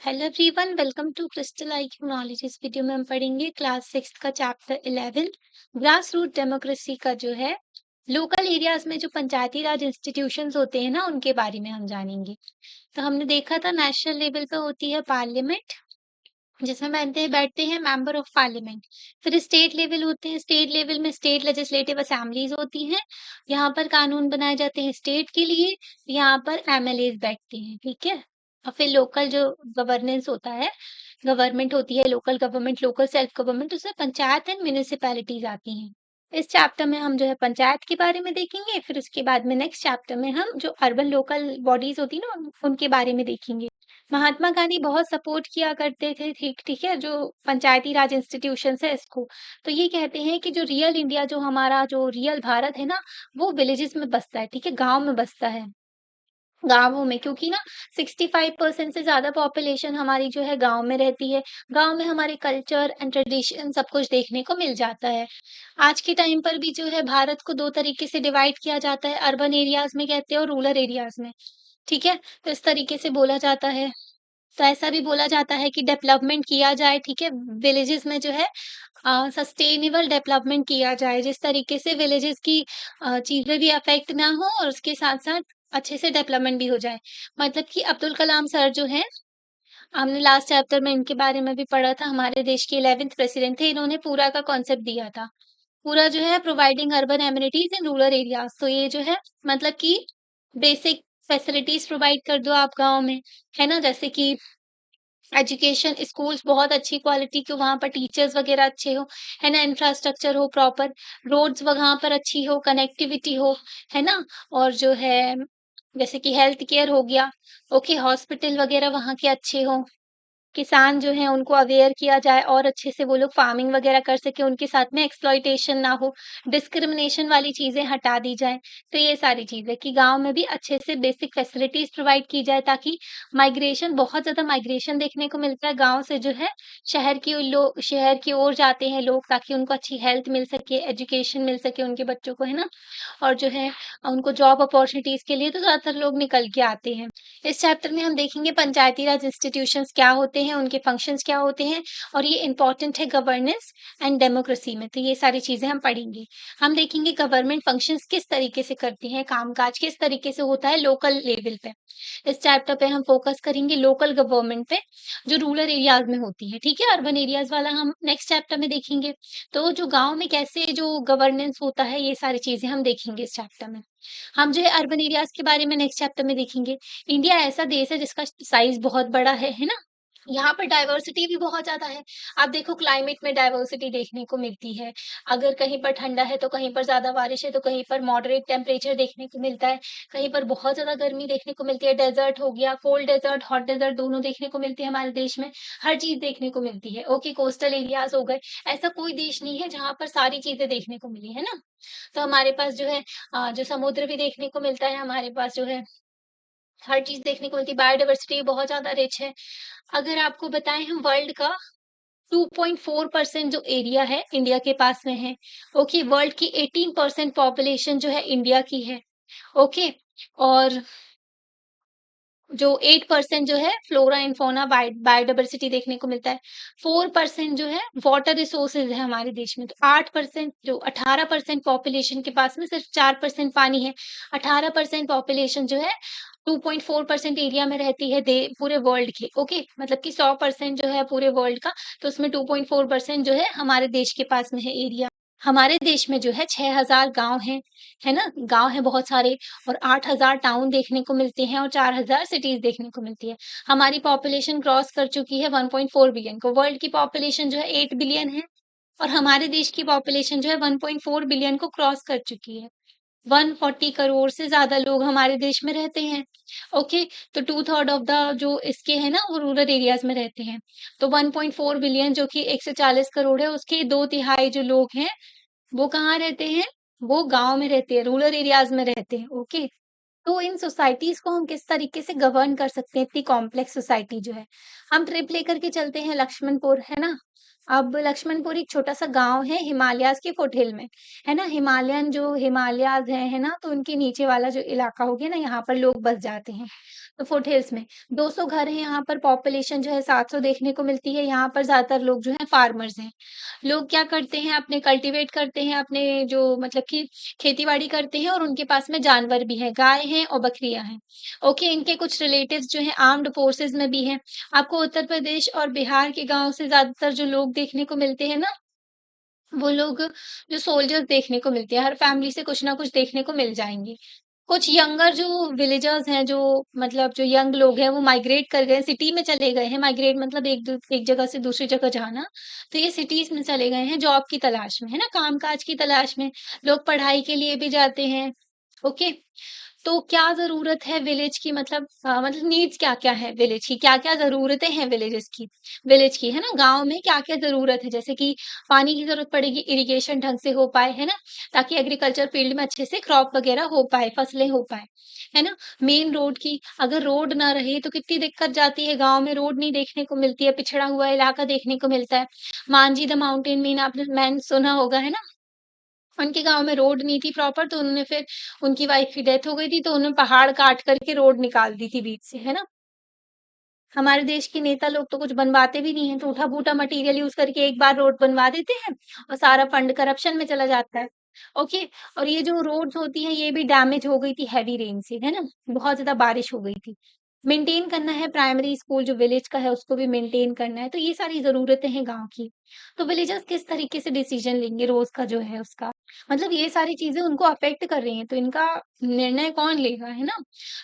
Hello everyone, welcome to crystal IQ knowledge. इस video में हम पढ़ेंगे क्लास 6 का चैप्टर 11 ग्रास रूट डेमोक्रेसी का जो है लोकल एरियाज में जो पंचायती राज इंस्टीट्यूशंस होते हैं ना उनके बारे में हम जानेंगे। तो हमने देखा था नेशनल लेवल पे होती है पार्लियामेंट, जिसमें बैठते हैं मेंबर ऑफ पार्लियामेंट। फिर स्टेट लेवल होते हैं, स्टेट लेवल में स्टेट लेजिस्लेटिव असेंबलीज होती हैं। यहाँ पर कानून बनाए जाते हैं स्टेट के लिए। यहाँ पर एमएलएज बैठते हैं, ठीक है। और फिर लोकल जो गवर्नेंस होता है, गवर्नमेंट होती है, local government, local self government, उसमें पंचायत एंड म्युनिसिपैलिटीज आती हैं। इस चैप्टर में हम जो है पंचायत के बारे में देखेंगे, फिर उसके बाद में नेक्स्ट चैप्टर में हम जो अर्बन लोकल बॉडीज होती है ना उनके बारे में देखेंगे। महात्मा गांधी बहुत सपोर्ट किया करते थे, ठीक ठीक है, जो पंचायती राज इंस्टीट्यूशंस है इसको। तो ये कहते हैं कि जो रियल इंडिया, जो हमारा जो रियल भारत है ना, वो विलेजेस में बसता है, ठीक है, गांव में बसता है। गाँवों में, क्योंकि ना 65% से ज़्यादा पॉपुलेशन हमारी जो है गाँव में रहती है। गाँव में हमारे कल्चर एंड ट्रेडिशन सब कुछ देखने को मिल जाता है। आज के टाइम पर भी जो है भारत को 2 तरीके से डिवाइड किया जाता है, अर्बन एरियाज़ में कहते हैं और रूरल एरियाज़ में, ठीक है? तो इस तरीके से बोला जाता है। तो ऐसा भी बोला जाता है कि डेवलपमेंट किया जाए, ठीक है? विलेजेस में जो है सस्टेनेबल डेवलपमेंट किया जाए, जिस तरीके से विलेजेस की चीज़ें भी अफ़ेक्ट ना हो और उसके साथ-साथ अच्छे से डेवलपमेंट भी हो जाए। मतलब कि अब्दुल कलाम सर जो हैं, हमने लास्ट चैप्टर में इनके बारे में भी पढ़ा था, हमारे देश के 11th प्रेसिडेंट थे, इन्होंने पूरा का कॉन्सेप्ट दिया था। पूरा जो है providing urban amenities in rural areas, तो ये जो है मतलब कि बेसिक फैसिलिटीज़ प्रोवाइड कर दो आप गाँव में, है ना? जैसे कि एजुकेशन, स्कूल्स बहुत अच्छी क्वालिटी के, वहाँ पर टीचर्स वगैरह अच्छे हो, है ना? इंफ्रास्ट्रक्चर हो प्रॉपर, रोड्स वहाँ पर अच्छी हो, कनेक्टिविटी हो, है ना? और जो है जैसे कि हेल्थ केयर हो गया, ओके, हॉस्पिटल वगैरह वहाँ के अच्छे हों। किसान जो हैं उनको अवेयर किया जाए और अच्छे से वो लोग फार्मिंग वगैरह कर सकें, उनके साथ में एक्सप्लॉइटेशन ना हो, डिस्क्रिमिनेशन वाली चीज़ें हटा दी जाएँ। तो ये सारी चीज़ें कि गाँव में भी अच्छे से बेसिक फैसिलिटीज़ प्रोवाइड की जाए, ताकि माइग्रेशन, बहुत ज़्यादा माइग्रेशन देखने को मिलता है गाँव से जो है शहर की ओर जाते हैं लोग, ताकि उनको अच्छी हेल्थ मिल सके, एजुकेशन मिल सके उनके बच्चों को, है ना? और जो है उनको जॉब अपॉर्च्युनिटीज़ के लिए तो ज़्यादातर लोग निकल के आते हैं। इस चैप्टर में हम देखेंगे पंचायती राज इंस्टीट्यूशंस क्या होते हैं, उनके फंक्शंस क्या होते हैं, और ये इम्पोर्टेंट है गवर्नेंस एंड डेमोक्रेसी में, तो ये सारी चीज़ें हम पढ़ेंगे। हम देखेंगे गवर्नमेंट फंक्शंस किस तरीके से करती हैं, कामकाज किस तरीके से होता है लोकल लेवल पे। इस चैप्टर पे हम फोकस करेंगे लोकल गवर्नमेंट पे, जो रूरल एरियाज़ में होती है, ठीक है? अर्बन एरियाज़ वाला हम नेक्स्ट चैप्टर में देखेंगे। तो जो गाँव में कैसे जो गवर्नेंस होता है, ये सारी चीज़ें हम देखेंगे इस चैप्टर में। हम जो है अर्बन एरियाज़ के बारे में नेक्स्ट चैप्टर में देखेंगे। इंडिया ऐसा देश है जिसका साइज़ बहुत बड़ा है ना? यहाँ पर डाइवर्सिटी भी बहुत ज़्यादा है। आप देखो क्लाइमेट में डाइवर्सिटी देखने को मिलती है। अगर कहीं पर ठंडा है तो कहीं पर ज़्यादा बारिश है, तो कहीं पर मॉडरेट टेम्परेचर देखने को मिलता है, कहीं पर बहुत ज़्यादा गर्मी देखने को मिलती है। डेज़र्ट हो गया, कोल्ड डेज़र्ट, हॉट डेज़र्ट दोनों देखने को मिलती है हमारे देश में। हर चीज़ देखने को मिलती है। ओके, कोस्टल एरियाज़ हो गए। ऐसा कोई देश नहीं है जहाँ पर सारी चीज़ें देखने को मिली, है ना? तो हमारे पास जो है जो समुद्र भी देखने को मिलता है, हमारे पास जो है हर चीज़ देखने को मिलती है, बायोडायवर्सिटी बहुत ज़्यादा रिच है। अगर आपको बताएँ हम वर्ल्ड का 2.4% जो एरिया है इंडिया के पास में है, ओके, वर्ल्ड की 18% पॉपुलेशन जो है इंडिया की है, ओके, और जो 8% जो है फ्लोरा एंड फौना बायोडायवर्सिटी देखने को मिलता है। 4% जो है वाटर रिसोर्सेज है हमारे देश में। तो 8% जो 18% पॉपुलेशन के पास में सिर्फ 4% पानी है। 18% पॉपुलेशन जो है 2.4% एरिया में रहती है दे पूरे वर्ल्ड के, ओके, मतलब कि 100% जो है पूरे वर्ल्ड का, तो उसमें 2.4% जो है हमारे देश के पास में है एरिया। हमारे देश में जो है 6,000 गाँव हैं, है ना? गाँव हैं बहुत सारे, और 8,000 टाउन देखने को मिलते हैं और 4,000 सिटीज़ देखने को मिलती है। हमारी पॉपुलेशन क्रॉस कर चुकी है 1.4 बिलियन को। वर्ल्ड की पॉपुलेशन जो है 8 बिलियन है, और हमारे देश की पॉपुलेशन जो है 1.4 बिलियन को क्रॉस कर चुकी है। 140 करोड़ से ज़्यादा लोग हमारे देश में रहते हैं। ओके, तो 2/3 ऑफ द जो इसके हैं ना वो रूरल एरियाज़ में रहते हैं। तो 1.4 बिलियन जो कि 140 करोड़ है, उसके 2 तिहाई जो लोग हैं वो कहाँ रहते हैं? वो गाँव में रहते हैं, रूरल एरियाज़ में रहते हैं, ओके। तो इन सोसाइटीज़ को हम किस तरीके से गवर्न कर सकते हैं, इतनी कॉम्प्लेक्स सोसाइटी जो है। हम ट्रिप लेकर के चलते हैं लक्ष्मणपुर, है ना? अब लक्ष्मणपुर एक छोटा-सा गाँव है हिमालयाज़ के फुटहिल में, है ना? हिमालयन जो हिमालयाज़ है ना? तो उनके नीचे वाला जो इलाका हो गया ना, यहाँ पर लोग बस जाते हैं। तो फुटहिल्स में 200 घर हैं यहाँ पर, पॉपुलेशन जो है 700 देखने को मिलती है। यहाँ पर ज़्यादातर लोग जो हैं फार्मर्स हैं। लोग क्या करते हैं, अपने कल्टीवेट करते हैं, अपने जो मतलब कि खेती-बाड़ी करते हैं और उनके पास में जानवर भी हैं, गाय हैं और बकरियाँ हैं। ओके, इनके कुछ रिलेटिव्स जो हैं आर्म्ड फोर्सेज़ में भी हैं। आपको उत्तर प्रदेश और बिहार के गाँव से ज़्यादातर जो लोग देखने को मिलते हैं ना, वो लोग जो सोल्जर्स देखने को मिलते हैं, हर फैमिली से कुछ ना कुछ देखने को मिल जाएँगे। कुछ यंगर जो विलेजर्स हैं, जो मतलब जो यंग लोग हैं, वो माइग्रेट कर गए, सिटी में चले गए हैं। माइग्रेट मतलब एक जगह से दूसरी जगह जाना। तो ये सिटीज़ में चले गए हैं जॉब की तलाश में, है ना? काम-काज की तलाश में। लोग पढ़ाई के लिए भी जाते हैं। ओके। तो क्या ज़रूरत है विलेज की, मतलब नीड्स क्या-क्या है विलेज की, क्या-क्या ज़रूरतें हैं विलेज की, है ना? गाँव में क्या-क्या ज़रूरत है, जैसे कि पानी की ज़रूरत पड़ेगी, इरिगेशन ढंग से हो पाए, है ना? ताकि एग्रीकल्चर फील्ड में अच्छे से क्रॉप वगैरह हो पाए, फसलें हो पाएँ, है ना? मेन रोड की, अगर रोड ना रहे तो कितनी दिक्कत जाती है, गाँव में रोड नहीं देखने को मिलती है, पिछड़ा हुआ इलाका देखने को मिलता है। मांझी द माउंटेन मैन आपने मैन सुना होगा, है ना? उनके गाँव में रोड नहीं थी प्रॉपर, तो उन्होंने फिर उनकी वाइफ की डेथ हो गई थी, तो उन्होंने पहाड़ काट कर के रोड निकाल दी थी बीच से, है ना? हमारे देश के नेता लोग तो कुछ बनवाते भी नहीं हैं, टूटा-फूटा मटीरियल यूज़ करके एक बार रोड बनवा देते हैं और सारा फंड करप्शन में चला जाता है। ओके, और ये जो रोड्स होती हैं, ये भी डैमेज हो गई थी हेवी रेन से, है ना? बहुत ज़्यादा बारिश हो गई थी। मेंटेन करना है प्राइमरी स्कूल जो विलेज का है, उसको भी मेंटेन करना है, तो ये सारी ज़रूरतें हैं गाँव की। तो विलेजर्स किस तरीके से डिसीज़न लेंगे रोज़ का जो है उसका? मतलब ये सारी चीज़ें उनको अफ़ेक्ट कर रही हैं, तो इनका निर्णय कौन लेगा, है ना?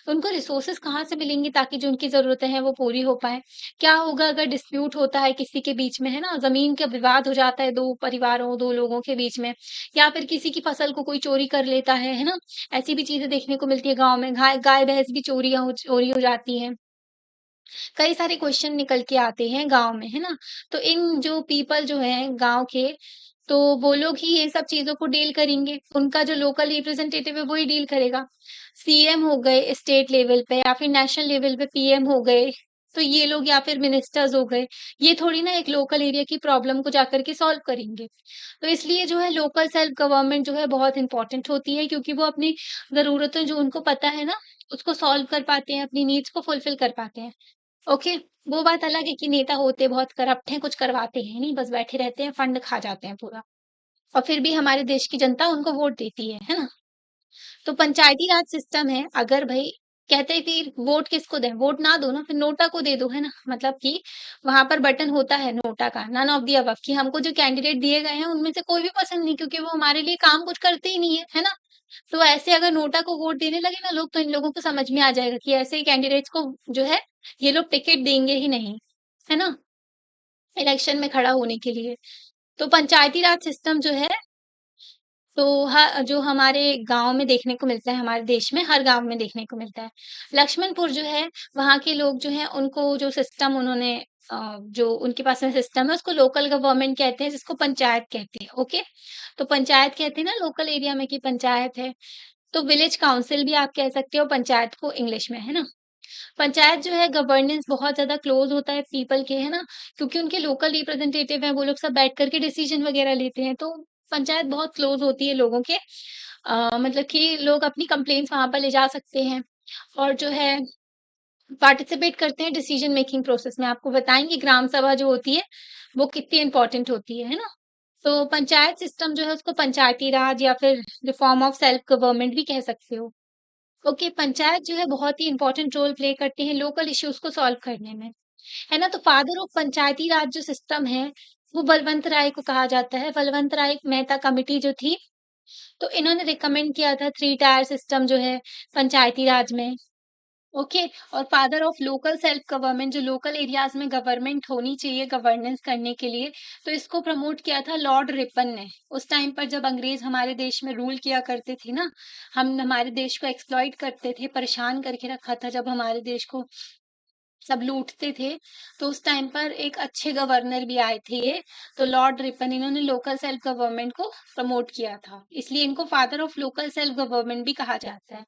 तो उनको रिसोर्सेज़ कहाँ से मिलेंगी ताकि जो उनकी ज़रूरतें हैं वो पूरी हो पाएँ? क्या होगा अगर डिस्प्यूट होता है किसी के बीच में, है ना? ज़मीन का विवाद हो जाता है 2 परिवारों, 2 लोगों के बीच में, या फिर किसी की फसल को कोई चोरी कर लेता है ना? ऐसी भी चीज़ें देखने को मिलती है गाँव में, गाय-भैंस भी चोरी हो जाती हैं। कई सारे क्वेश्चन निकल के आते हैं गाँव में, है ना? तो इन जो पीपल जो हैं गाँव के, तो वो लोग ही ये सब चीज़ों को डील करेंगे। उनका जो लोकल रिप्रेजेंटेटिव है, वो ही डील करेगा। सीएम हो गए स्टेट लेवल पे या फिर नेशनल लेवल पे पीएम हो गए, तो ये लोग या फिर मिनिस्टर्स हो गए, ये थोड़ी ना एक लोकल एरिया की प्रॉब्लम को जाकर के सॉल्व करेंगे। तो इसलिए जो है लोकल सेल्फ गवर्नमेंट जो है बहुत इम्पोर्टेंट होती है, क्योंकि वो अपनी ज़रूरतें जो उनको पता है ना, उसको सॉल्व कर पाते हैं, अपनी नीड्स को फुलफिल कर पाते हैं। ओके, वो बात अलग है कि नेता होते बहुत करप्ट हैं, कुछ करवाते हैं नहीं, बस बैठे रहते हैं, फंड खा जाते हैं पूरा। और फिर भी हमारे देश की जनता उनको वोट देती है ना? तो पंचायती राज सिस्टम है, अगर भई कहते हैं फिर वोट किसको दें? वोट ना दो ना, फिर नोटा को दे दो, है ना? मतलब कि वहाँ पर बटन होता है नोटा का, नन ऑफ द अबव, कि हमको जो कैंडिडेट दिए गए हैं, उनमें से कोई भी पसंद नहीं, क्योंकि वो हमारे लिए काम कुछ करते ही नहीं है, है ना? तो ऐसे अगर नोटा को वोट देने लगे ना लोग, तो इन लोगों को समझ में आ जाएगा कि ऐसे कैंडिडेट्स को जो है, ये लोग टिकट देंगे ही नहीं, है ना? इलेक्शन में खड़ा होने के लिए। तो पंचायती राज सिस्टम जो है, तो जो हमारे गाँव में देखने को मिलता है, हमारे देश में हर गाँव में देखने को मिलता है। लक्ष्मणपुर जो है, वहाँ के लोग जो हैं, उनको जो सिस्टम उन्होंने जो उनके पास में सिस्टम है, उसको लोकल गवर्नमेंट कहते हैं, जिसको पंचायत कहते हैं, ओके? तो पंचायत कहते हैं ना लोकल एरिया में कि पंचायत है, तो विलेज काउंसिल भी आप कह सकते हो पंचायत को इंग्लिश में, है ना? पंचायत जो है गवर्नेंस बहुत ज़्यादा क्लोज़ होता है पीपल के, है ना? क्योंकि उनके लोकल रिप्रेजेंटेटिव हैं, वो लोग सब बैठ कर के डिसीजन वगैरह लेते हैं, तो पंचायत बहुत क्लोज़ होती है लोगों के। मतलब कि लोग अपनी कंप्लेंट्स वहाँ पर ले जा सकते हैं और जो है पार्टिसिपेट करते हैं डिसीजन मेकिंग प्रोसेस में। आपको बताएँगे ग्राम सभा जो होती है, वो कितनी इम्पोर्टेंट होती है ना? तो पंचायत सिस्टम जो है उसको पंचायती राज या फिर the form of self government भी कह सकते हो। ओके, पंचायत जो है बहुत ही इम्पोर्टेंट रोल प्ले करते हैं लोकल इश्यूज़ को सॉल्व करने में, है ना? तो फादर ऑफ पंचायती राज जो सिस्टम है, वो बलवंत राय को कहा जाता है। बलवंत राय मेहता कमिटी जो थी, तो इन्होंने रिकमेंड किया था 3 टायर सिस्टम जो है पंचायती राज में, ओके? और father of local self government, जो लोकल एरियाज़ में गवर्नमेंट होनी चाहिए गवर्नेंस करने के लिए, तो इसको प्रमोट किया था लॉर्ड रिपन ने। उस टाइम पर जब अंग्रेज़ हमारे देश में रूल किया करते थे ना, हम हमारे देश को एक्सप्लॉइट करते थे, परेशान करके रखा था जब हमारे देश को सब लूटते थे, तो उस टाइम पर एक अच्छे गवर्नर भी आए थे ये, तो लॉर्ड रिपन, इन्होंने लोकल सेल्फ गवर्नमेंट को प्रमोट किया था। इसलिए इनको father of local self government भी कहा जाता है।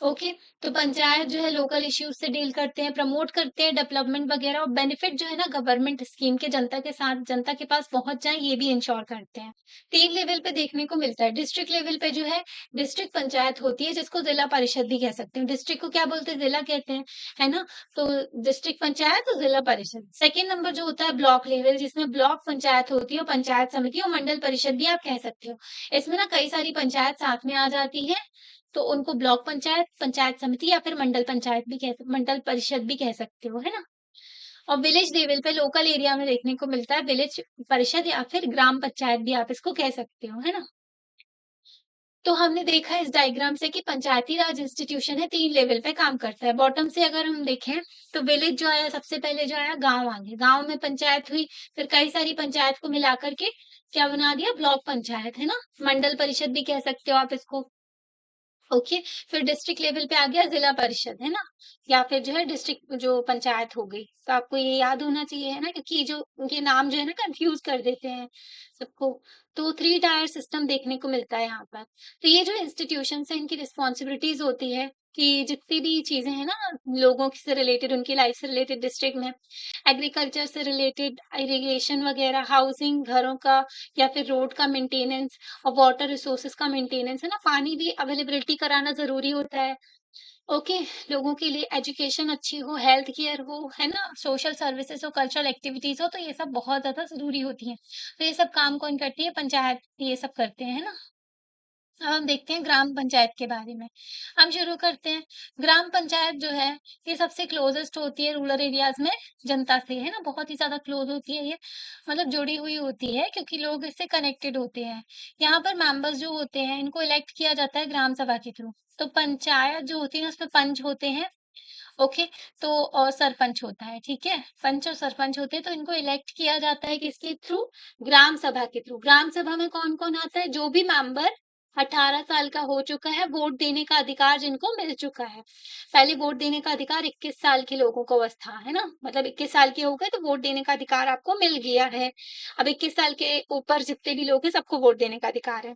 ओके, तो पंचायत जो है लोकल इश्यूज से डील करते हैं, प्रमोट करते हैं डेवलपमेंट वगैरह, और बेनिफिट जो है ना गवर्नमेंट स्कीम के जनता के साथ जनता के पास पहुंच जाए, ये भी इंश्योर करते हैं। 3 लेवल पे देखने को मिलता है। डिस्ट्रिक्ट लेवल पे जो है डिस्ट्रिक्ट पंचायत होती है, जिसको जिला परिषद भी कह सकते हैं। डिस्ट्रिक्ट को क्या बोलते हैं? जिला कहते हैं, है ना? तो डिस्ट्रिक्ट पंचायत और जिला परिषद। सेकेंड नंबर जो होता है ब्लॉक लेवल, जिसमें ब्लॉक पंचायत होती है, और पंचायत समिति और मंडल परिषद भी आप कह सकते हो। इसमें ना कई सारी पंचायत साथ में आ जाती है, तो उनको ब्लॉक पंचायत, पंचायत समिति या फिर मंडल परिषद भी कह सकते हो, है ना? और विलेज लेवल पे लोकल एरिया में देखने को मिलता है विलेज परिषद या फिर ग्राम पंचायत भी आप इसको कह सकते हो, है ना? तो हमने देखा इस डायग्राम से कि पंचायती राज इंस्टीट्यूशन है, 3 लेवल पे काम करता है। बॉटम से अगर हम देखें तो विलेज जो आया, सबसे पहले जो आया गाँव आ गया। गाँव में पंचायत हुई, फिर कई सारी पंचायत को मिलाकर के क्या बना दिया? ब्लॉक पंचायत, है ना? मंडल परिषद भी कह सकते हो आप इसको। ओके, फिर डिस्ट्रिक्ट लेवल पे आ गया जिला परिषद, है ना? या फिर जो है डिस्ट्रिक्ट जो पंचायत हो गई। तो आपको ये याद होना चाहिए, है ना? क्योंकि जो उनके नाम जो है ना कंफ्यूज कर देते हैं सबको। तो 3 टायर सिस्टम देखने को मिलता है यहाँ पर। तो ये जो इंस्टीट्यूशंस हैं, इनकी रिस्पॉन्सिबिलिटीज होती है कि जितनी भी चीजें हैं ना लोगों से रिलेटेड, उनकी लाइफ से रिलेटेड, डिस्ट्रिक्ट में एग्रीकल्चर से रिलेटेड, इरिगेशन वगैरह, हाउसिंग, घरों का या फिर रोड का मेंटेनेंस, और वाटर रिसोर्सेज का मेंटेनेंस, है ना? पानी भी अवेलेबिलिटी कराना ज़रूरी होता है। ओके, लोगों के लिए एजुकेशन अच्छी हो, हेल्थ केयर हो, है ना? सोशल सर्विसेज़ हो, कल्चरल एक्टिविटीज़ हो, तो ये सब बहुत ज़्यादा ज़रूरी होती हैं। तो ये सब काम कौन करती है? पंचायत ये सब करते हैं, है ना? अब हम देखते हैं ग्राम पंचायत के बारे में। हम शुरू करते हैं। ग्राम पंचायत जो है, ये सबसे क्लोज़ेस्ट होती है रूरल एरियाज़ में जनता से, है ना? बहुत ही ज़्यादा क्लोज़ होती है ये, मतलब जुड़ी हुई होती है क्योंकि लोग इससे कनेक्टेड होते हैं। यहाँ पर मेंबर्स जो होते हैं, इनको इलेक्ट किया जाता है ग्राम सभा के थ्रू। तो पंचायत जो होती है ना, उसमें पंच होते हैं, ओके? तो और सरपंच होता है, ठीक है? पंच और सरपंच होते हैं, तो इनको इलेक्ट किया जाता है किसके थ्रू? ग्राम सभा के थ्रू। ग्राम सभा में कौन-कौन आता है? जो भी मेंबर 18 साल का हो चुका है, वोट देने का अधिकार जिनको मिल चुका है। पहले वोट देने का अधिकार 21 साल के लोगों को बस था, है ना? मतलब 21 साल के हो गए तो वोट देने का अधिकार आपको मिल गया है। अब 21 साल के ऊपर जितने भी लोग हैं, सबको वोट देने का अधिकार है।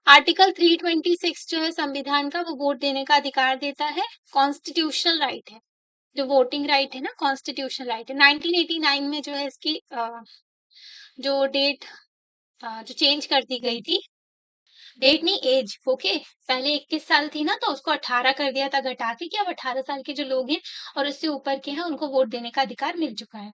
आर्टिकल 326 जो है संविधान का, वो वोट देने का अधिकार देता है, कॉन्स्टिट्यूशनल राइट है। जो वोटिंग राइट है ना, कॉन्स्टिट्यूशनल राइट है। 1989 में जो है इसकी जो डेट जो चेंज कर दी गई थी, डेट नहीं एज, ओके? पहले 21 साल थी ना, तो उसको 18 कर दिया था घटा के कि अब 18 साल के जो लोग हैं और उससे ऊपर के हैं, उनको वोट देने का अधिकार मिल चुका है।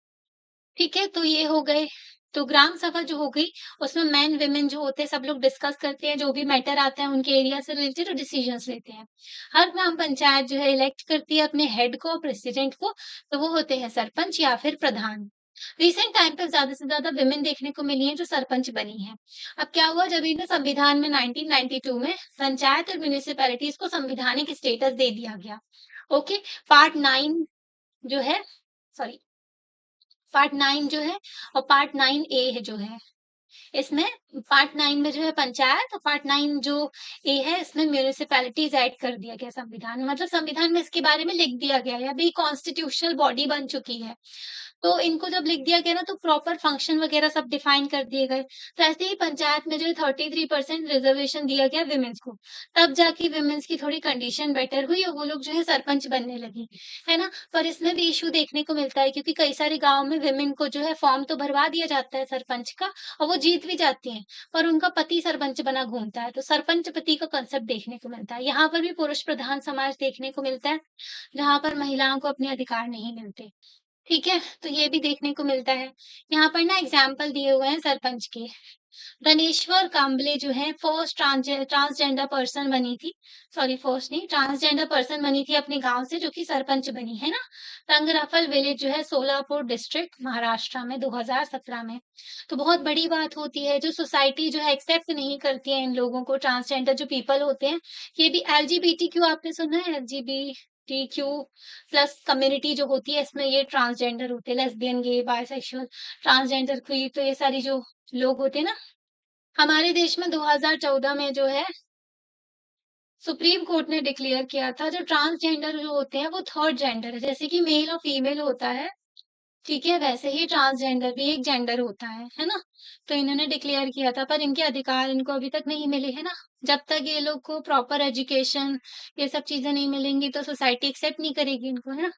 ठीक है, तो ये हो गए। तो ग्राम सभा जो हो गई, उसमें मेन वुमेन जो होते हैं, सब लोग डिस्कस करते हैं, जो भी मैटर आता है उनके एरिया से रिलेटेड, और डिसीजंस लेते हैं। हर ग्राम पंचायत जो है इलेक्ट करती है अपने हेड को, प्रेसिडेंट को, तो वो होते हैं सरपंच या फिर प्रधान। रिसेंट टाइम पे ज़्यादा से ज़्यादा वुमेन देखने को मिली हैं जो सरपंच बनी हैं। अब क्या हुआ, जब इन्हें संविधान में 1992 में पंचायत और म्युनिसिपैलिटीज़ को संवैधानिक स्टेटस दे दिया गया। ओके, पार्ट 9 जो है, सॉरी, पार्ट 9 जो है और पार्ट 9 ए है जो है, इसमें पार्ट 9 में जो है पंचायत, और पार्ट 9 जो ए है, इसमें म्युनिसिपैलिटीज ऐड कर दिया गया संविधान में। मतलब संविधान में इसके बारे में लिख दिया गया है, अभी कॉन्स्टिट्यूशनल बॉडी बन चुकी है। तो इनको जब लिख दिया गया ना, तो प्रॉपर फंक्शन वगैरह सब डिफाइन कर दिए गए। तो ऐसे ही पंचायत में जो है 33% रिजर्वेशन दिया गया विमेन्स को। तब जाके विमेन्स की थोड़ी कंडीशन बेटर हुई और वो लोग जो है सरपंच बनने लगी, है ना? पर इसमें भी इश्यू देखने को मिलता है, क्योंकि कई सारे गाँव में विमेन को जो है फॉर्म तो भरवा दिया जाता है सरपंच का, और वो जीत भी जाती हैं, पर उनका पति सरपंच बना घूमता है, तो सरपंच पति का कांसेप्ट देखने को मिलता है। यहाँ पर भी पुरुष प्रधान समाज देखने को मिलता है, जहाँ पर महिलाओं को अपने अधिकार नहीं मिलते। ठीक है? तो ये भी देखने को मिलता है। यहाँ पर ना एग्ज़ाम्पल दिए हुए हैं सरपंच के। धनेश्वर कांबले जो है फर्स्ट ट्रांसजेंडर पर्सन बनी थी, सॉरी फर्स्ट नहीं, ट्रांसजेंडर पर्सन बनी थी अपने गाँव से, जो कि सरपंच बनी, है ना? रंगराफल विलेज जो है सोलापुर डिस्ट्रिक्ट महाराष्ट्र में 2017 में। तो बहुत बड़ी बात होती है, जो सोसाइटी जो है एक्सेप्ट नहीं करती है इन लोगों को, ट्रांसजेंडर जो पीपल होते हैं। ये भी एलजीबीटीक्यू आपने सुना है? एलजीबीटीक्यू प्लस कम्युनिटी जो होती है, इसमें ये ट्रांसजेंडर होते हैं, लेस्बियन, गे, बायसेक्सुअल, ट्रांसजेंडर, क्वीर, तो ये सारी जो लोग होते हैं ना, हमारे देश में 2014 में जो है सुप्रीम कोर्ट ने डिक्लेयर किया था, जो ट्रांसजेंडर जो होते हैं वो थर्ड जेंडर है, जैसे कि मेल और फीमेल होता है, ठीक है, वैसे ही ट्रांसजेंडर भी एक जेंडर होता है ना? तो इन्होंने डिक्लेयर किया था पर इनके अधिकार इनको अभी तक नहीं मिले, है ना? जब तक ये लोग को प्रॉपर एजुकेशन ये सब चीज़ें नहीं मिलेंगी तो सोसाइटी एक्सेप्ट नहीं करेगी इनको, है ना?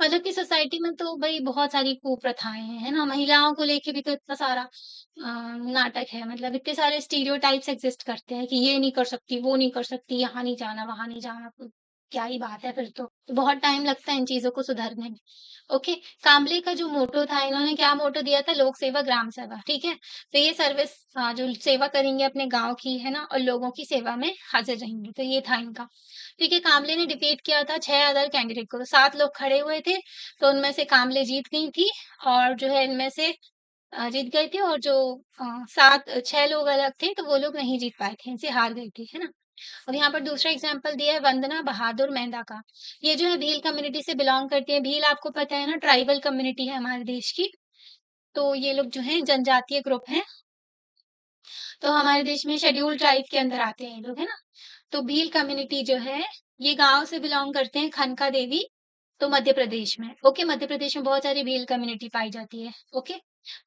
मतलब कि सोसाइटी में तो भई बहुत सारी कुप्रथाएँ हैं, है ना? महिलाओं को लेके भी तो इतना सारा नाटक है, मतलब इतने सारे स्टीरियोटाइप्स एक्सिस्ट करते हैं कि ये नहीं कर सकती, वो नहीं कर सकती, यहाँ नहीं जाना, वहाँ नहीं जाना, तो क्या ही बात है फिर तो। तो बहुत टाइम लगता है इन चीज़ों को सुधरने में। ओके, काम्बले का जो मोटो था, इन्होंने क्या मोटो दिया था? लोक सेवा, ग्राम सेवा, ठीक है? तो ये सर्विस जो सेवा करेंगे अपने गाँव की, है ना? और लोगों की सेवा में हाज़िर रहेंगे, तो ये था इनका। ठीक है, कामले ने डिफीट किया था 6 अदर कैंडिडेट को, तो 7 लोग खड़े हुए थे, तो उनमें से कामले जीत गई थी और जो है इनमें से जीत गए थे और जो 6 लोग अलग थे, तो वो लोग नहीं जीत पाए थे, इनसे हार गई थी, है ना? और यहाँ पर दूसरा एग्जाम्पल दिया है वंदना बहादुर मेहंदा का। ये जो है भील कम्युनिटी से बिलॉन्ग करती है। भील आपको पता है ना ट्राइबल कम्युनिटी है हमारे देश की, तो ये लोग जो हैं जनजातीय ग्रुप हैं, तो हमारे देश में शेड्यूल्ड ट्राइब के अंदर आते हैं ये लोग, है ना? तो भील कम्युनिटी जो है, ये गाँव से बिलॉन्ग करते हैं खनका देवी, तो मध्य प्रदेश में। ओके, मध्य प्रदेश में बहुत सारी भील कम्युनिटी पाई जाती है। ओके,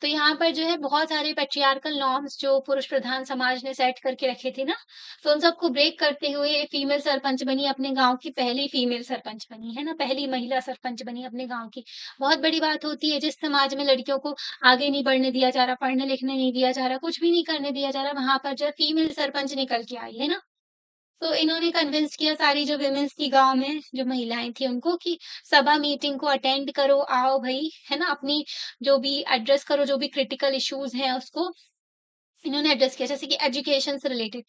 तो यहाँ पर जो है बहुत सारे पैट्रियार्कल नॉर्म्स जो पुरुष प्रधान समाज ने सेट करके रखे थे ना, तो उन सबको ब्रेक करते हुए एक फीमेल सरपंच बनी, अपने गाँव की पहली फीमेल सरपंच बनी, है ना? पहली महिला सरपंच बनी अपने गाँव की। बहुत बड़ी बात होती है जिस समाज में लड़कियों को आगे नहीं बढ़ने दिया जा रहा, पढ़ने-लिखने नहीं दिया जा रहा, कुछ भी नहीं करने दिया जा रहा, वहाँ पर जो है फीमेल सरपंच निकल के आई, है ना? तो इन्होंने कन्विंस किया सारी जो वुमेन्स थी गाँव में, जो महिलाएँ थी उनको कि सभा मीटिंग को अटेंड करो, आओ भई, है ना? अपनी जो भी एड्रेस करो, जो भी क्रिटिकल इश्यूज़ हैं उसको इन्होंने एड्रेस किया। जैसे कि एजुकेशन से रिलेटेड,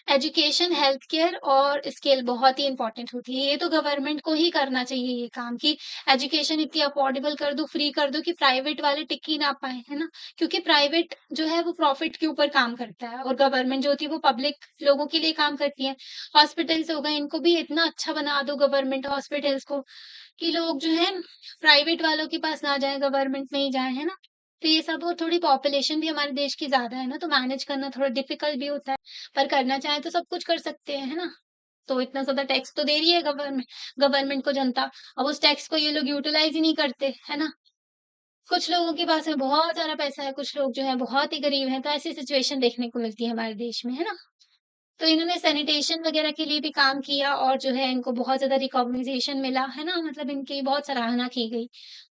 एजुकेशन, हेल्थ केयर और स्किल बहुत ही इम्पोर्टेंट होती है। ये तो गवर्नमेंट को ही करना चाहिए ये काम कि एजुकेशन इतनी अफोर्डेबल कर दो, फ्री कर दो कि प्राइवेट वाले टिक ही ना पाएँ, है ना? क्योंकि प्राइवेट जो है वो प्रॉफिट के ऊपर काम करता है और गवर्नमेंट जो होती है वो पब्लिक लोगों के लिए काम करती है। हॉस्पिटल्स हो गए, इनको भी इतना अच्छा बना दो गवर्नमेंट हॉस्पिटल्स को कि लोग जो है प्राइवेट वालों के पास ना जाएँ, गवर्नमेंट में ही जाएँ, है ना? तो ये सब और थोड़ी पॉपुलेशन भी हमारे देश की ज़्यादा है ना, तो मैनेज करना थोड़ा डिफ़िकल्ट भी होता है। पर करना चाहें तो सब कुछ कर सकते हैं, है ना? तो इतना ज़्यादा टैक्स तो दे रही है गवर्नमेंट गवर्नमेंट को जनता, अब उस टैक्स को ये लोग यूटिलाइज़ ही नहीं करते, है ना? कुछ लोगों के पास में बहुत सारा पैसा है, कुछ लोग जो हैं बहुत ही गरीब हैं, तो ऐसी सिचुएशन देखने को मिलती है हमारे देश में, है ना? तो इन्होंने सैनिटेशन वगैरह के लिए भी काम किया और जो है इनको बहुत ज़्यादा रिकॉग्निशन मिला, है ना? मतलब इनकी बहुत सराहना की गई।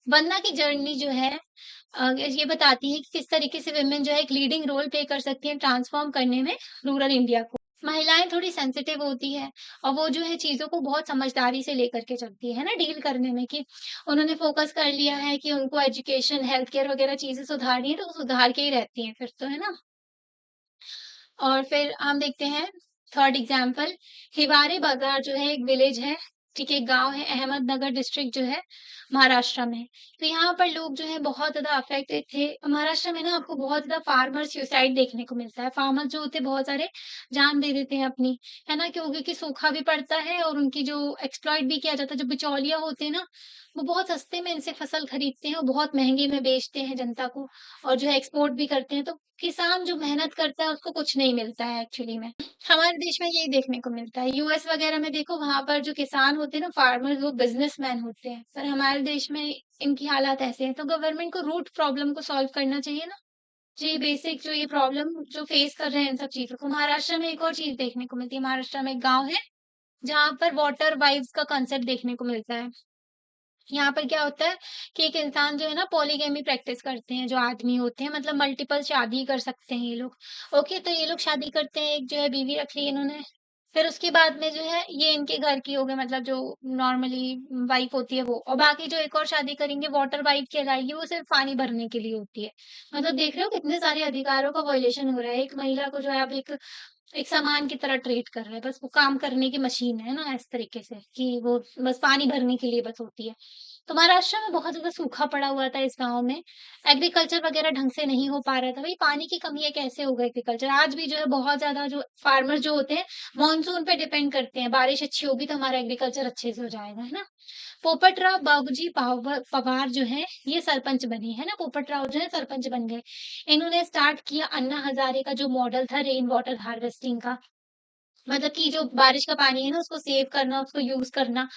वंदना की जर्नी जो है ये बताती है कि किस तरीके से वुमेन जो है एक लीडिंग रोल प्ले कर सकती हैं ट्रांसफॉर्म करने में रूरल इंडिया को। महिलाएँ थोड़ी सेंसिटिव होती हैं और वो जो है चीज़ों को बहुत समझदारी से लेकर के चलती है ना डील करने में कि उन्होंने फोकस कर लिया है कि उनको एजुकेशन, हेल्थ केयर वगैरह चीज़ें सुधारनी है तो वो सुधार के ही रहती हैं फिर तो, है ना? और फिर हम देखते हैं थर्ड एग्जाम्पल हिवारे बाजार जो है एक विलेज है, ठीक है, एक गाँव है, अहमदनगर डिस्ट्रिक्ट जो है महाराष्ट्र में। तो यहाँ पर लोग जो है बहुत ज़्यादा अफ़ेक्टेड थे। महाराष्ट्र में ना आपको बहुत ज़्यादा फार्मर सुसाइड देखने को मिलता है। फार्मर जो होते हैं बहुत सारे जान दे देते हैं अपनी, है ना? क्योंकि सूखा भी पड़ता है और उनकी जो एक्सप्लॉइट भी किया जाता है, जो बिचौलिया होते हैं ना, वो बहुत सस्ते में इनसे फसल खरीदते हैं और बहुत महँगे में बेचते हैं जनता को और जो है एक्सपोर्ट भी करते हैं। तो किसान जो मेहनत करता है उसको कुछ नहीं मिलता है एक्चुअली में। हमारे देश में यही देखने को मिलता है। यूएस वगैरह में देखो वहाँ पर जो किसान होते हैं ना फार्मर्स वो बिज़नेसमैन होते हैं। पर हमारे देश में इनकी हालात ऐसे हैं। तो गवर्नमेंट को रूट प्रॉब्लम को सॉल्व करना चाहिए ना। जी बेसिक जो ये प्रॉब्लम जो फेस कर रहे हैं इन सब चीज़ों को। महाराष्ट्र में एक और चीज़ देखने को मिलती है। महाराष्ट्र में एक गाँव है जहाँ पर वाटर वाइव्स का कांसेप्ट देखने को मिलता है। यहाँ पर क्या होता है कि एक इंसान जो है ना पॉलीगैमी प्रैक्टिस करते हैं जो आदमी होते हैं मतलब मल्टीपल शादी कर सकते हैं ये लोग। ओके, तो ये लोग शादी करते हैं, एक जो है बीवी रख ली इन्होंने। फिर उसके बाद में जो है ये इनके घर की हो गई मतलब जो नॉर्मली वाइफ होती है वो और बाकी जो एक और शादी करेंगे वाटर वाइफ कहलाएगी वो सिर्फ पानी भरने के लिए होती है। मतलब देख रहे हो कितने सारे अधिकारों का वायलेशन हो रहा है। एक महिला को जो है अब एक एक सामान की तरह ट्रीट कर रहे हैं। बस वो काम करने की मशीन है ना इस तरीके से कि वो बस पानी भरने के लिए बस होती है। तो महाराष्ट्र में बहुत ज़्यादा सूखा पड़ा हुआ था इस गाँव में। एग्रीकल्चर वगैरह ढंग से नहीं हो पा रहा था। भई पानी की कमी है कैसे होगा एग्रीकल्चर? आज भी जो है बहुत ज़्यादा जो फार्मर जो होते हैं मॉनसून पे डिपेंड करते हैं। बारिश अच्छी होगी तो हमारा एग्रीकल्चर अच्छे से हो जाएगा, है ना? पोपटराव बाबूजी पवार जो हैं ये सरपंच बने, है ना? पोपटराव जो है सरपंच बन गए। इन्होंने स्टार्ट किया अन्ना हज़ारे का जो मॉडल था रेन वाटर हार्वेस्टिंग का। मतलब कि जो बारिश का पानी है ना उसको सेव करना, उसको यूज़ करना,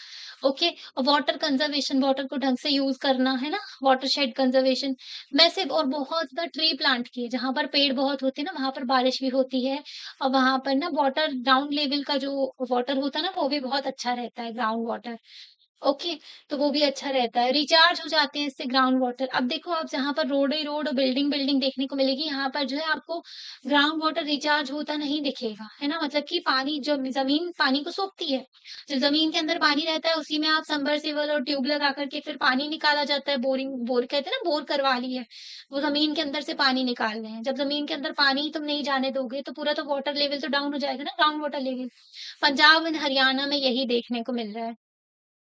ओके। और वाटर कंज़र्वेशन, वाटर को ढंग से यूज़ करना, है ना? वाटरशेड कंज़र्वेशन, मैसिव और बहुत ज़्यादा ट्री प्लांट किए, जहाँ पर पेड़ बहुत होते हैं ना, वहाँ पर बारिश भी होती है और वहाँ पर ना वाटर ग्राउंड लेवल का जो वाटर होता है ना, वो भी बहुत अच्छा रहता है, ग्राउंड वाटर। ओके, तो वो भी अच्छा रहता है, रिचार्ज हो जाते हैं इससे ग्राउंड वाटर। अब देखो आप जहाँ पर रोड ही रोड, बिल्डिंग देखने को मिलेगी, यहाँ पर जो है आपको ग्राउंड वाटर रिचार्ज होता नहीं दिखेगा, है ना? मतलब कि पानी जब ज़मीन पानी को सोखती है, जो ज़मीन के अंदर पानी रहता है उसी में आप सबमर्सिबल और ट्यूब लगा कर के फिर पानी निकाला जाता है, बोर कहते हैं ना, बोर करवा ली है, वो ज़मीन के अंदर से पानी निकाल रहे हैं। जब ज़मीन के अंदर पानी तुम नहीं जाने दोगे तो पूरा तो वाटर लेवल तो डाउन हो जाएगा ना, ground water level. Punjab and Haryana में यही देखने को मिल रहा है।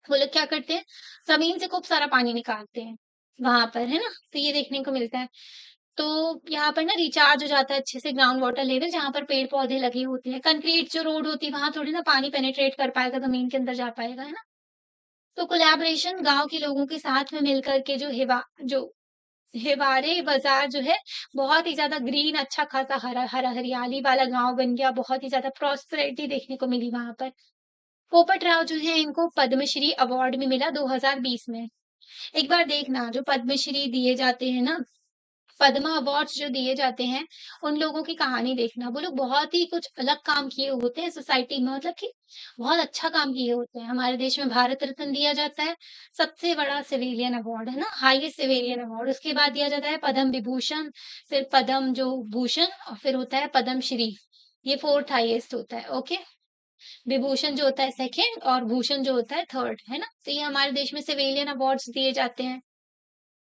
वो लोग क्या करते हैं, ज़मीन से खूब सारा पानी निकालते हैं, वहाँ पर, है ना? तो ये देखने को मिलता है। तो यहाँ पर ना रिचार्ज हो जाता है अच्छे से ग्राउंड वाटर लेवल, जहाँ पर पेड़-पौधे लगे होते हैं। कंक्रीट जो रोड होती है, वहाँ थोड़ी ना पानी पेनिट्रेट कर पाएगा, ज़मीन के अंदर जा पाएगा, है ना? तो कोलैबोरेशन गाँव के लोगों के साथ में मिलकर के जो हेवारे बाज़ार जो है, बहुत ही ज़्यादा ग्रीन, अच्छा खासा हरा हरा हरियाली वाला गाँव बन गया, बहुत ही ज़्यादा प्रॉस्पेरिटी देखने को मिली वहाँ पर। पोपट राव जो है इनको पद्मश्री अवार्ड भी मिला 2020 में। एक बार देखना जो पद्मश्री दिए जाते हैं ना, पद्मा अवार्ड्स जो दिए जाते हैं, उन लोगों की कहानी देखना। वो लोग बहुत ही कुछ अलग काम किए होते हैं सोसाइटी में, मतलब कि बहुत अच्छा काम किए होते हैं। हमारे देश में भारत रत्न दिया जाता है, सबसे बड़ा सिविलियन अवार्ड है ना, हाईएस्ट सिविलियन अवार्ड। उसके बाद दिया जाता है पद्म विभूषण, फिर पद्म जो भूषण और फिर होता है पद्म श्री। ये 4th हाईएस्ट होता है, ओके। विभूषण जो होता है 2nd और भूषण जो होता है 3rd, है ना? तो ये हमारे देश में सिविलियन अवार्ड्स दिए जाते हैं।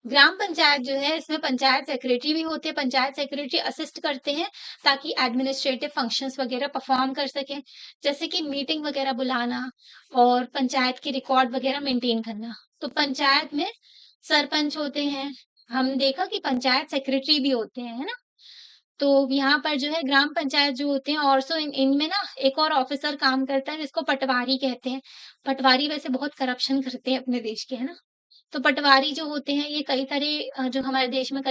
ग्राम पंचायत जो है इसमें पंचायत सेक्रेटरी भी होते हैं, पंचायत सेक्रेटरी असिस्ट करते हैं ताकि एडमिनिस्ट्रेटिव फंक्शंस वगैरह परफॉर्म कर सकें, जैसे कि मीटिंग वगैरह बुलाना और पंचायत की रिकॉर्ड वगैरह मेंटेन करना। तो पंचायत में सरपंच होते हैं, हम देखा कि पंचायत सेक्रेटरी भी होते हैं, है ना? तो यहाँ पर जो है ग्राम पंचायत जो होते हैं और सो इनमें ना एक और ऑफिसर काम करता है जिसको पटवारी कहते हैं। पटवारी वैसे बहुत करप्शन करते हैं अपने देश के, है ना? तो पटवारी जो होते हैं ये कई सारे जो हमारे देश में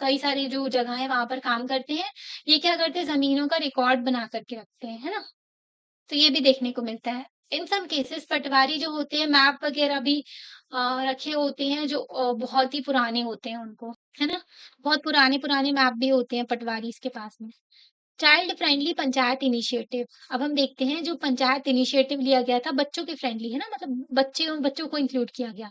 कई सारी जो जगह है वहाँ पर काम करते हैं। ये क्या करते हैं ज़मीनों का रिकॉर्ड बना कर के रखते हैं, है ना? तो ये भी देखने को मिलता है। इन सम केसेस पटवारी जो होते हैं मैप वगैरह भी रखे होते हैं जो बहुत ही पुराने होते हैं उनको, है ना? बहुत पुराने-पुराने मैप भी होते हैं पटवारीज़ के पास में। Child friendly panchayat initiative. अब हम देखते हैं जो पंचायत इनिशिएटिव लिया गया था बच्चों के फ्रेंडली, है ना? मतलब बच्चों को इंक्लूड किया गया।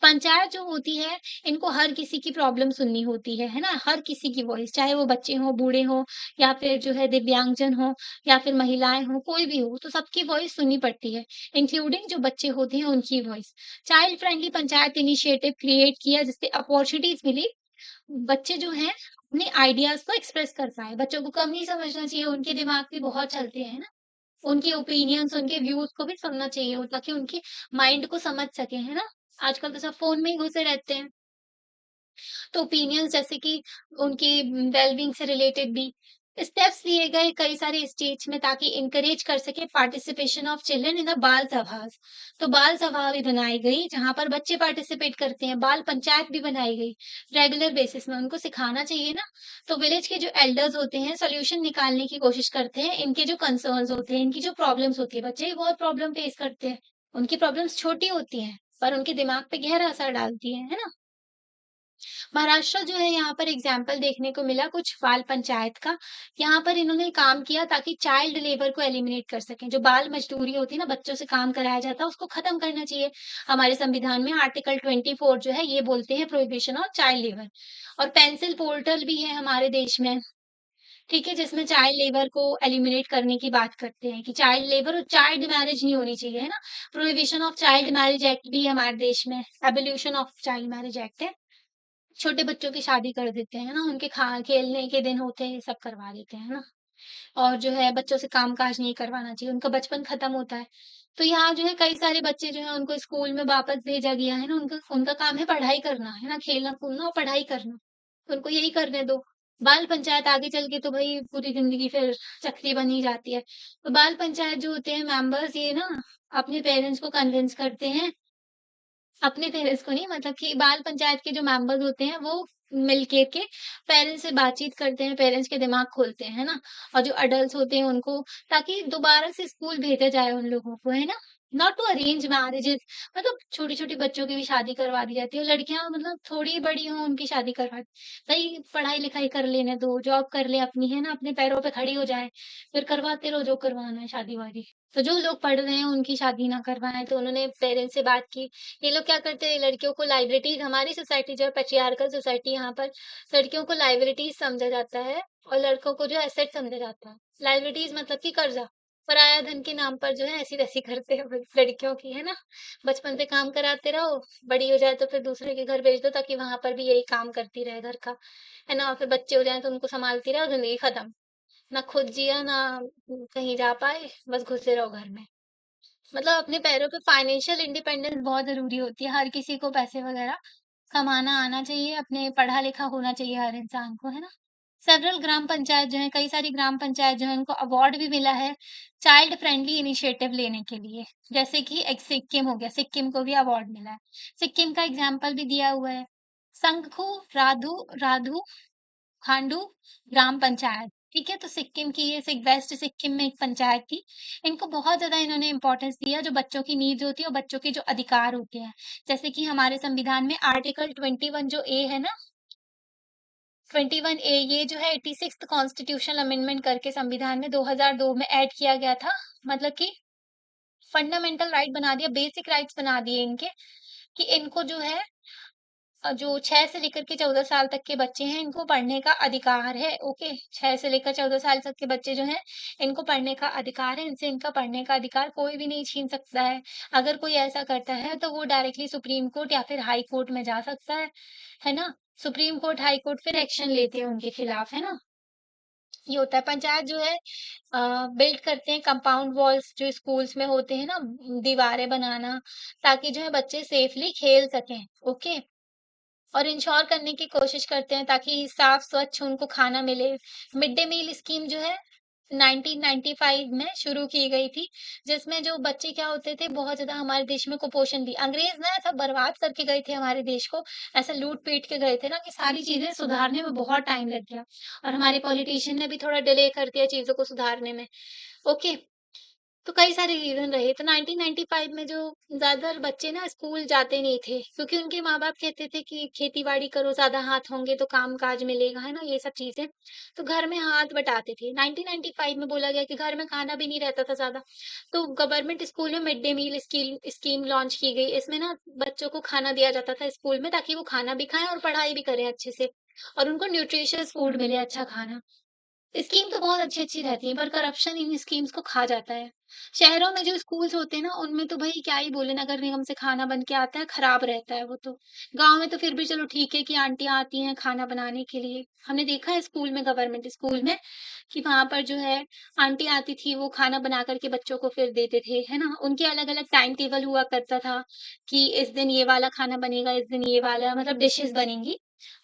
पंचायत जो होती है इनको हर किसी की प्रॉब्लम सुननी होती है ना? हर किसी की वॉइस, चाहे वो बच्चे हों, बूढ़े हों या फिर जो है दिव्यांगजन हों या फिर महिलाएँ हों, कोई भी हो, तो सबकी वॉइस सुननी पड़ती है, इंक्लूडिंग जो बच्चे होते हैं उनकी voice. Child friendly panchayat initiative create किया जिससे अपॉर्च्युनिटीज़ मिली, बच्चे जो हैं अपने आइडियाज़ को एक्सप्रेस कर पाएँ। बच्चों को कम नहीं समझना चाहिए, उनके दिमाग भी बहुत चलते हैं ना? उनके ओपिनियंस, उनके व्यूज़ को भी सुनना चाहिए ताकि उनके माइंड को समझ सकें, है ना? आजकल तो सब फ़ोन में ही घुसे रहते हैं। तो ओपिनियंस जैसे कि उनकी वेल-बीइंग से रिलेटेड भी स्टेप्स लिए गए कई सारे स्टेट्स में ताकि एनकरेज कर सके participation of children in the बाल सभास। तो बाल सभा भी बनाई गई जहाँ पर बच्चे पार्टिसिपेट करते हैं, बाल पंचायत भी बनाई गई। रेगुलर बेसिस में उनको सिखाना चाहिए ना, तो विलेज के जो एल्डर्स होते हैं सॉल्यूशन निकालने की कोशिश करते हैं, इनके जो कंसर्न्स होते हैं, इनकी जो प्रॉब्लम्स होती है, बच्चे भी बहुत प्रॉब्लम फेस करते हैं। उनकी प्रॉब्लम्स छोटी होती हैं, पर उनके दिमाग पे गहरा असर डालती है ना? महाराष्ट्र जो है यहाँ पर एग्जाम्पल देखने को मिला कुछ बाल पंचायत का। यहाँ पर इन्होंने काम किया ताकि चाइल्ड लेबर को एलिमिनेट कर सकें। जो बाल मज़दूरी होती है ना, बच्चों से काम कराया जाता है, उसको खत्म करना चाहिए। हमारे संविधान में आर्टिकल 24 जो है ये बोलते हैं प्रोहिबिशन ऑफ चाइल्ड लेबर। और पेंसिल पोर्टल भी है हमारे देश में, ठीक है? जिसमें चाइल्ड लेबर को एलिमिनेट करने की बात करते हैं कि चाइल्ड लेबर और चाइल्ड मैरिज नहीं होनी चाहिए, है ना? Prohibition of child marriage act भी है हमारे देश में, abolition of child marriage act है। छोटे बच्चों की शादी कर देते हैं ना, उनके खेलने के दिन होते हैं, सब करवा देते हैं ना। और जो है बच्चों से काम-काज नहीं करवाना चाहिए, उनका बचपन खत्म होता है। तो यहाँ जो है कई सारे बच्चे जो हैं उनको स्कूल में वापस भेजा गया है ना, उनका उनका काम है पढ़ाई करना, है ना? खेलना-कूदना और पढ़ाई करना, उनको यही करने दो। बाल पंचायत आगे चल के तो भई पूरी ज़िंदगी फिर चक्री बन ही जाती है। तो बाल पंचायत जो होते हैं मेंबर्स ये ना अपने पेरेंट्स को कन्विंस करते हैं, अपने पेरेंट्स को नहीं, मतलब कि बाल पंचायत के जो मेंबर्स होते हैं वो मिल के पेरेंट्स से बातचीत करते हैं, पेरेंट्स के दिमाग खोलते हैं, है ना? और जो एडल्ट्स होते हैं उनको, ताकि दोबारा से स्कूल भेजा जाए उन लोगों को, है ना? नॉट टू अरेंज मैरेजेस, मतलब छोटी-छोटी बच्चों की भी शादी करवा दी जाती है, और लड़कियाँ मतलब थोड़ी बड़ी हों उनकी शादी करवा भई पढ़ाई-लिखाई कर लेने दो, जॉब कर ले अपनी, है ना? अपने पैरों पे खड़ी हो जाएँ, फिर करवाते रहो जो करवाना है शादी-वादी। तो जो लोग पढ़ रहे हैं उनकी शादी ना करवाएँ, तो उन्होंने पेरेंट्स से बात की। ये लोग क्या करते हैं, लड़कियों को लायबिलिटीज़, हमारी सोसाइटी जो है पैट्रियार्कल सोसाइटी, यहाँ पर लड़कियों को लायबिलिटीज़ समझा जाता है और लड़कों को जो है एसेट समझा जाता है। लायबिलिटीज़ मतलब कि कर्ज़ा, पराया धन के नाम पर जो है ऐसी-तैसी करते हैं लड़कियों की, है ना? बचपन से काम कराते रहो, बड़ी हो जाए तो फिर दूसरे के घर भेज दो, ताकि वहाँ पर भी यही काम करती रहे घर का, है ना? और फिर बच्चे हो जाएँ तो उनको सँभालती रहे और ज़िंदगी खत्म। ना खुद जिया, ना कहीं जा पाए, बस घुसे रहो घर में। मतलब अपने पैरों पे फाइनेंशियल इंडिपेंडेंस बहुत ज़रूरी होती है। हर किसी को पैसे वग़ैरह कमाना आना चाहिए, अपने पढ़ा-लिखा होना चाहिए हर इंसान को, है ना? सेवरल ग्राम पंचायत जो है, कई सारी ग्राम पंचायत जो है, उनको अवार्ड भी मिला है चाइल्ड फ्रेंडली इनिशिएटिव लेने के लिए। जैसे कि एक सिक्किम हो गया, सिक्किम को भी अवार्ड मिला है। सिक्किम का एग्ज़ाम्पल भी दिया हुआ है। संगखू राधु राधु खांडू ग्राम पंचायत, ठीक है? तो सिक्किम की ये वेस्ट सिक्किम में एक पंचायत थी। इनको बहुत ज़्यादा इन्होंने इम्पोर्टेंस दिया, जो बच्चों की नीड्स होती है और बच्चों के जो अधिकार होते हैं। जैसे कि हमारे संविधान में आर्टिकल 21 जो ए है ना, 21 ए, ये जो है 86th कॉन्स्टिट्यूशनल अमेंडमेंट करके संविधान में 2002 में ऐड किया गया था। मतलब कि फंडामेंटल राइट बना दिया, बेसिक राइट्स बना दिए इनके, कि इनको जो है जो 6 से लेकर के 14 साल तक के बच्चे हैं, इनको पढ़ने का अधिकार है, ओके? 6 से लेकर 14 साल तक के बच्चे जो हैं, इनको पढ़ने का अधिकार है, इनसे इनका पढ़ने का अधिकार कोई भी नहीं छीन सकता है। अगर कोई ऐसा करता है, तो वो डायरेक्टली सुप्रीम कोर्ट या फिर हाई कोर्ट में जा सकता है ना? सुप्रीम कोर्ट, हाई कोर्ट फिर एक्शन लेते हैं उनके खिलाफ, है ना? ये होता है। पंचायत जो है बिल्ड करते हैं कंपाउंड वॉल्स, जो स्कूल्स में होते हैं ना, दीवारें बनाना, ताकि जो है बच्चे सेफली खेल सकें, ओके? और इंश्योर करने की कोशिश करते हैं ताकि साफ स्वच्छ उनको खाना मिले। मिड डे मील स्कीम जो है 1995 में शुरू की गई थी, जिसमें जो बच्चे क्या होते थे, बहुत ज़्यादा हमारे देश में कुपोषण भी, अंग्रेज़ ना ऐसा बर्बाद करके गए थे हमारे देश को, ऐसा लूट-पीट के गए थे ना, कि सारी चीज़ें सुधारने में बहुत टाइम लग गया, और हमारे पॉलिटिशियन ने भी थोड़ा डिले कर दिया चीज़ों को सुधारने में। ओके। तो कई सारे रीज़न रहे। तो 1995 में जो ज़्यादातर बच्चे ना स्कूल जाते नहीं थे, क्योंकि उनके माँ-बाप कहते थे कि खेती-बाड़ी करो, ज़्यादा हाथ होंगे तो काम-काज मिलेगा, है ना? ये सब चीज़ें। तो घर में हाथ बटाते थे। 1995 में बोला गया कि घर में खाना भी नहीं रहता था ज़्यादा, तो गवर्नमेंट स्कूल में mid day meal scheme launch की गई। इसमें ना बच्चों को खाना दिया जाता था स्कूल में, ताकि वो खाना भी खाएँ और पढ़ाई भी करें अच्छे से, और उनको न्यूट्रिशियस फूड मिले, अच्छा खाना। स्कीम तो बहुत अच्छी-अच्छी रहती है, पर करप्शन इन स्कीम्स को खा जाता है। शहरों में जो स्कूल्स होते हैं ना, उनमें तो भई क्या ही बोले, नगर निगम से खाना बन के आता है, खराब रहता है वो तो। गाँव में तो फिर भी चलो ठीक है कि आंटियाँ आती हैं खाना बनाने के लिए। हमने देखा है स्कूल में, गवर्नमेंट स्कूल में, कि वहाँ पर जो है आंटी आती थी, वो खाना बना कर के बच्चों को फिर देते थे, है ना? उनके अलग-अलग टाइम टेबल हुआ करता था, कि इस दिन ये वाला खाना बनेगा, इस दिन ये वाला, मतलब डिशेज़ बनेंगी।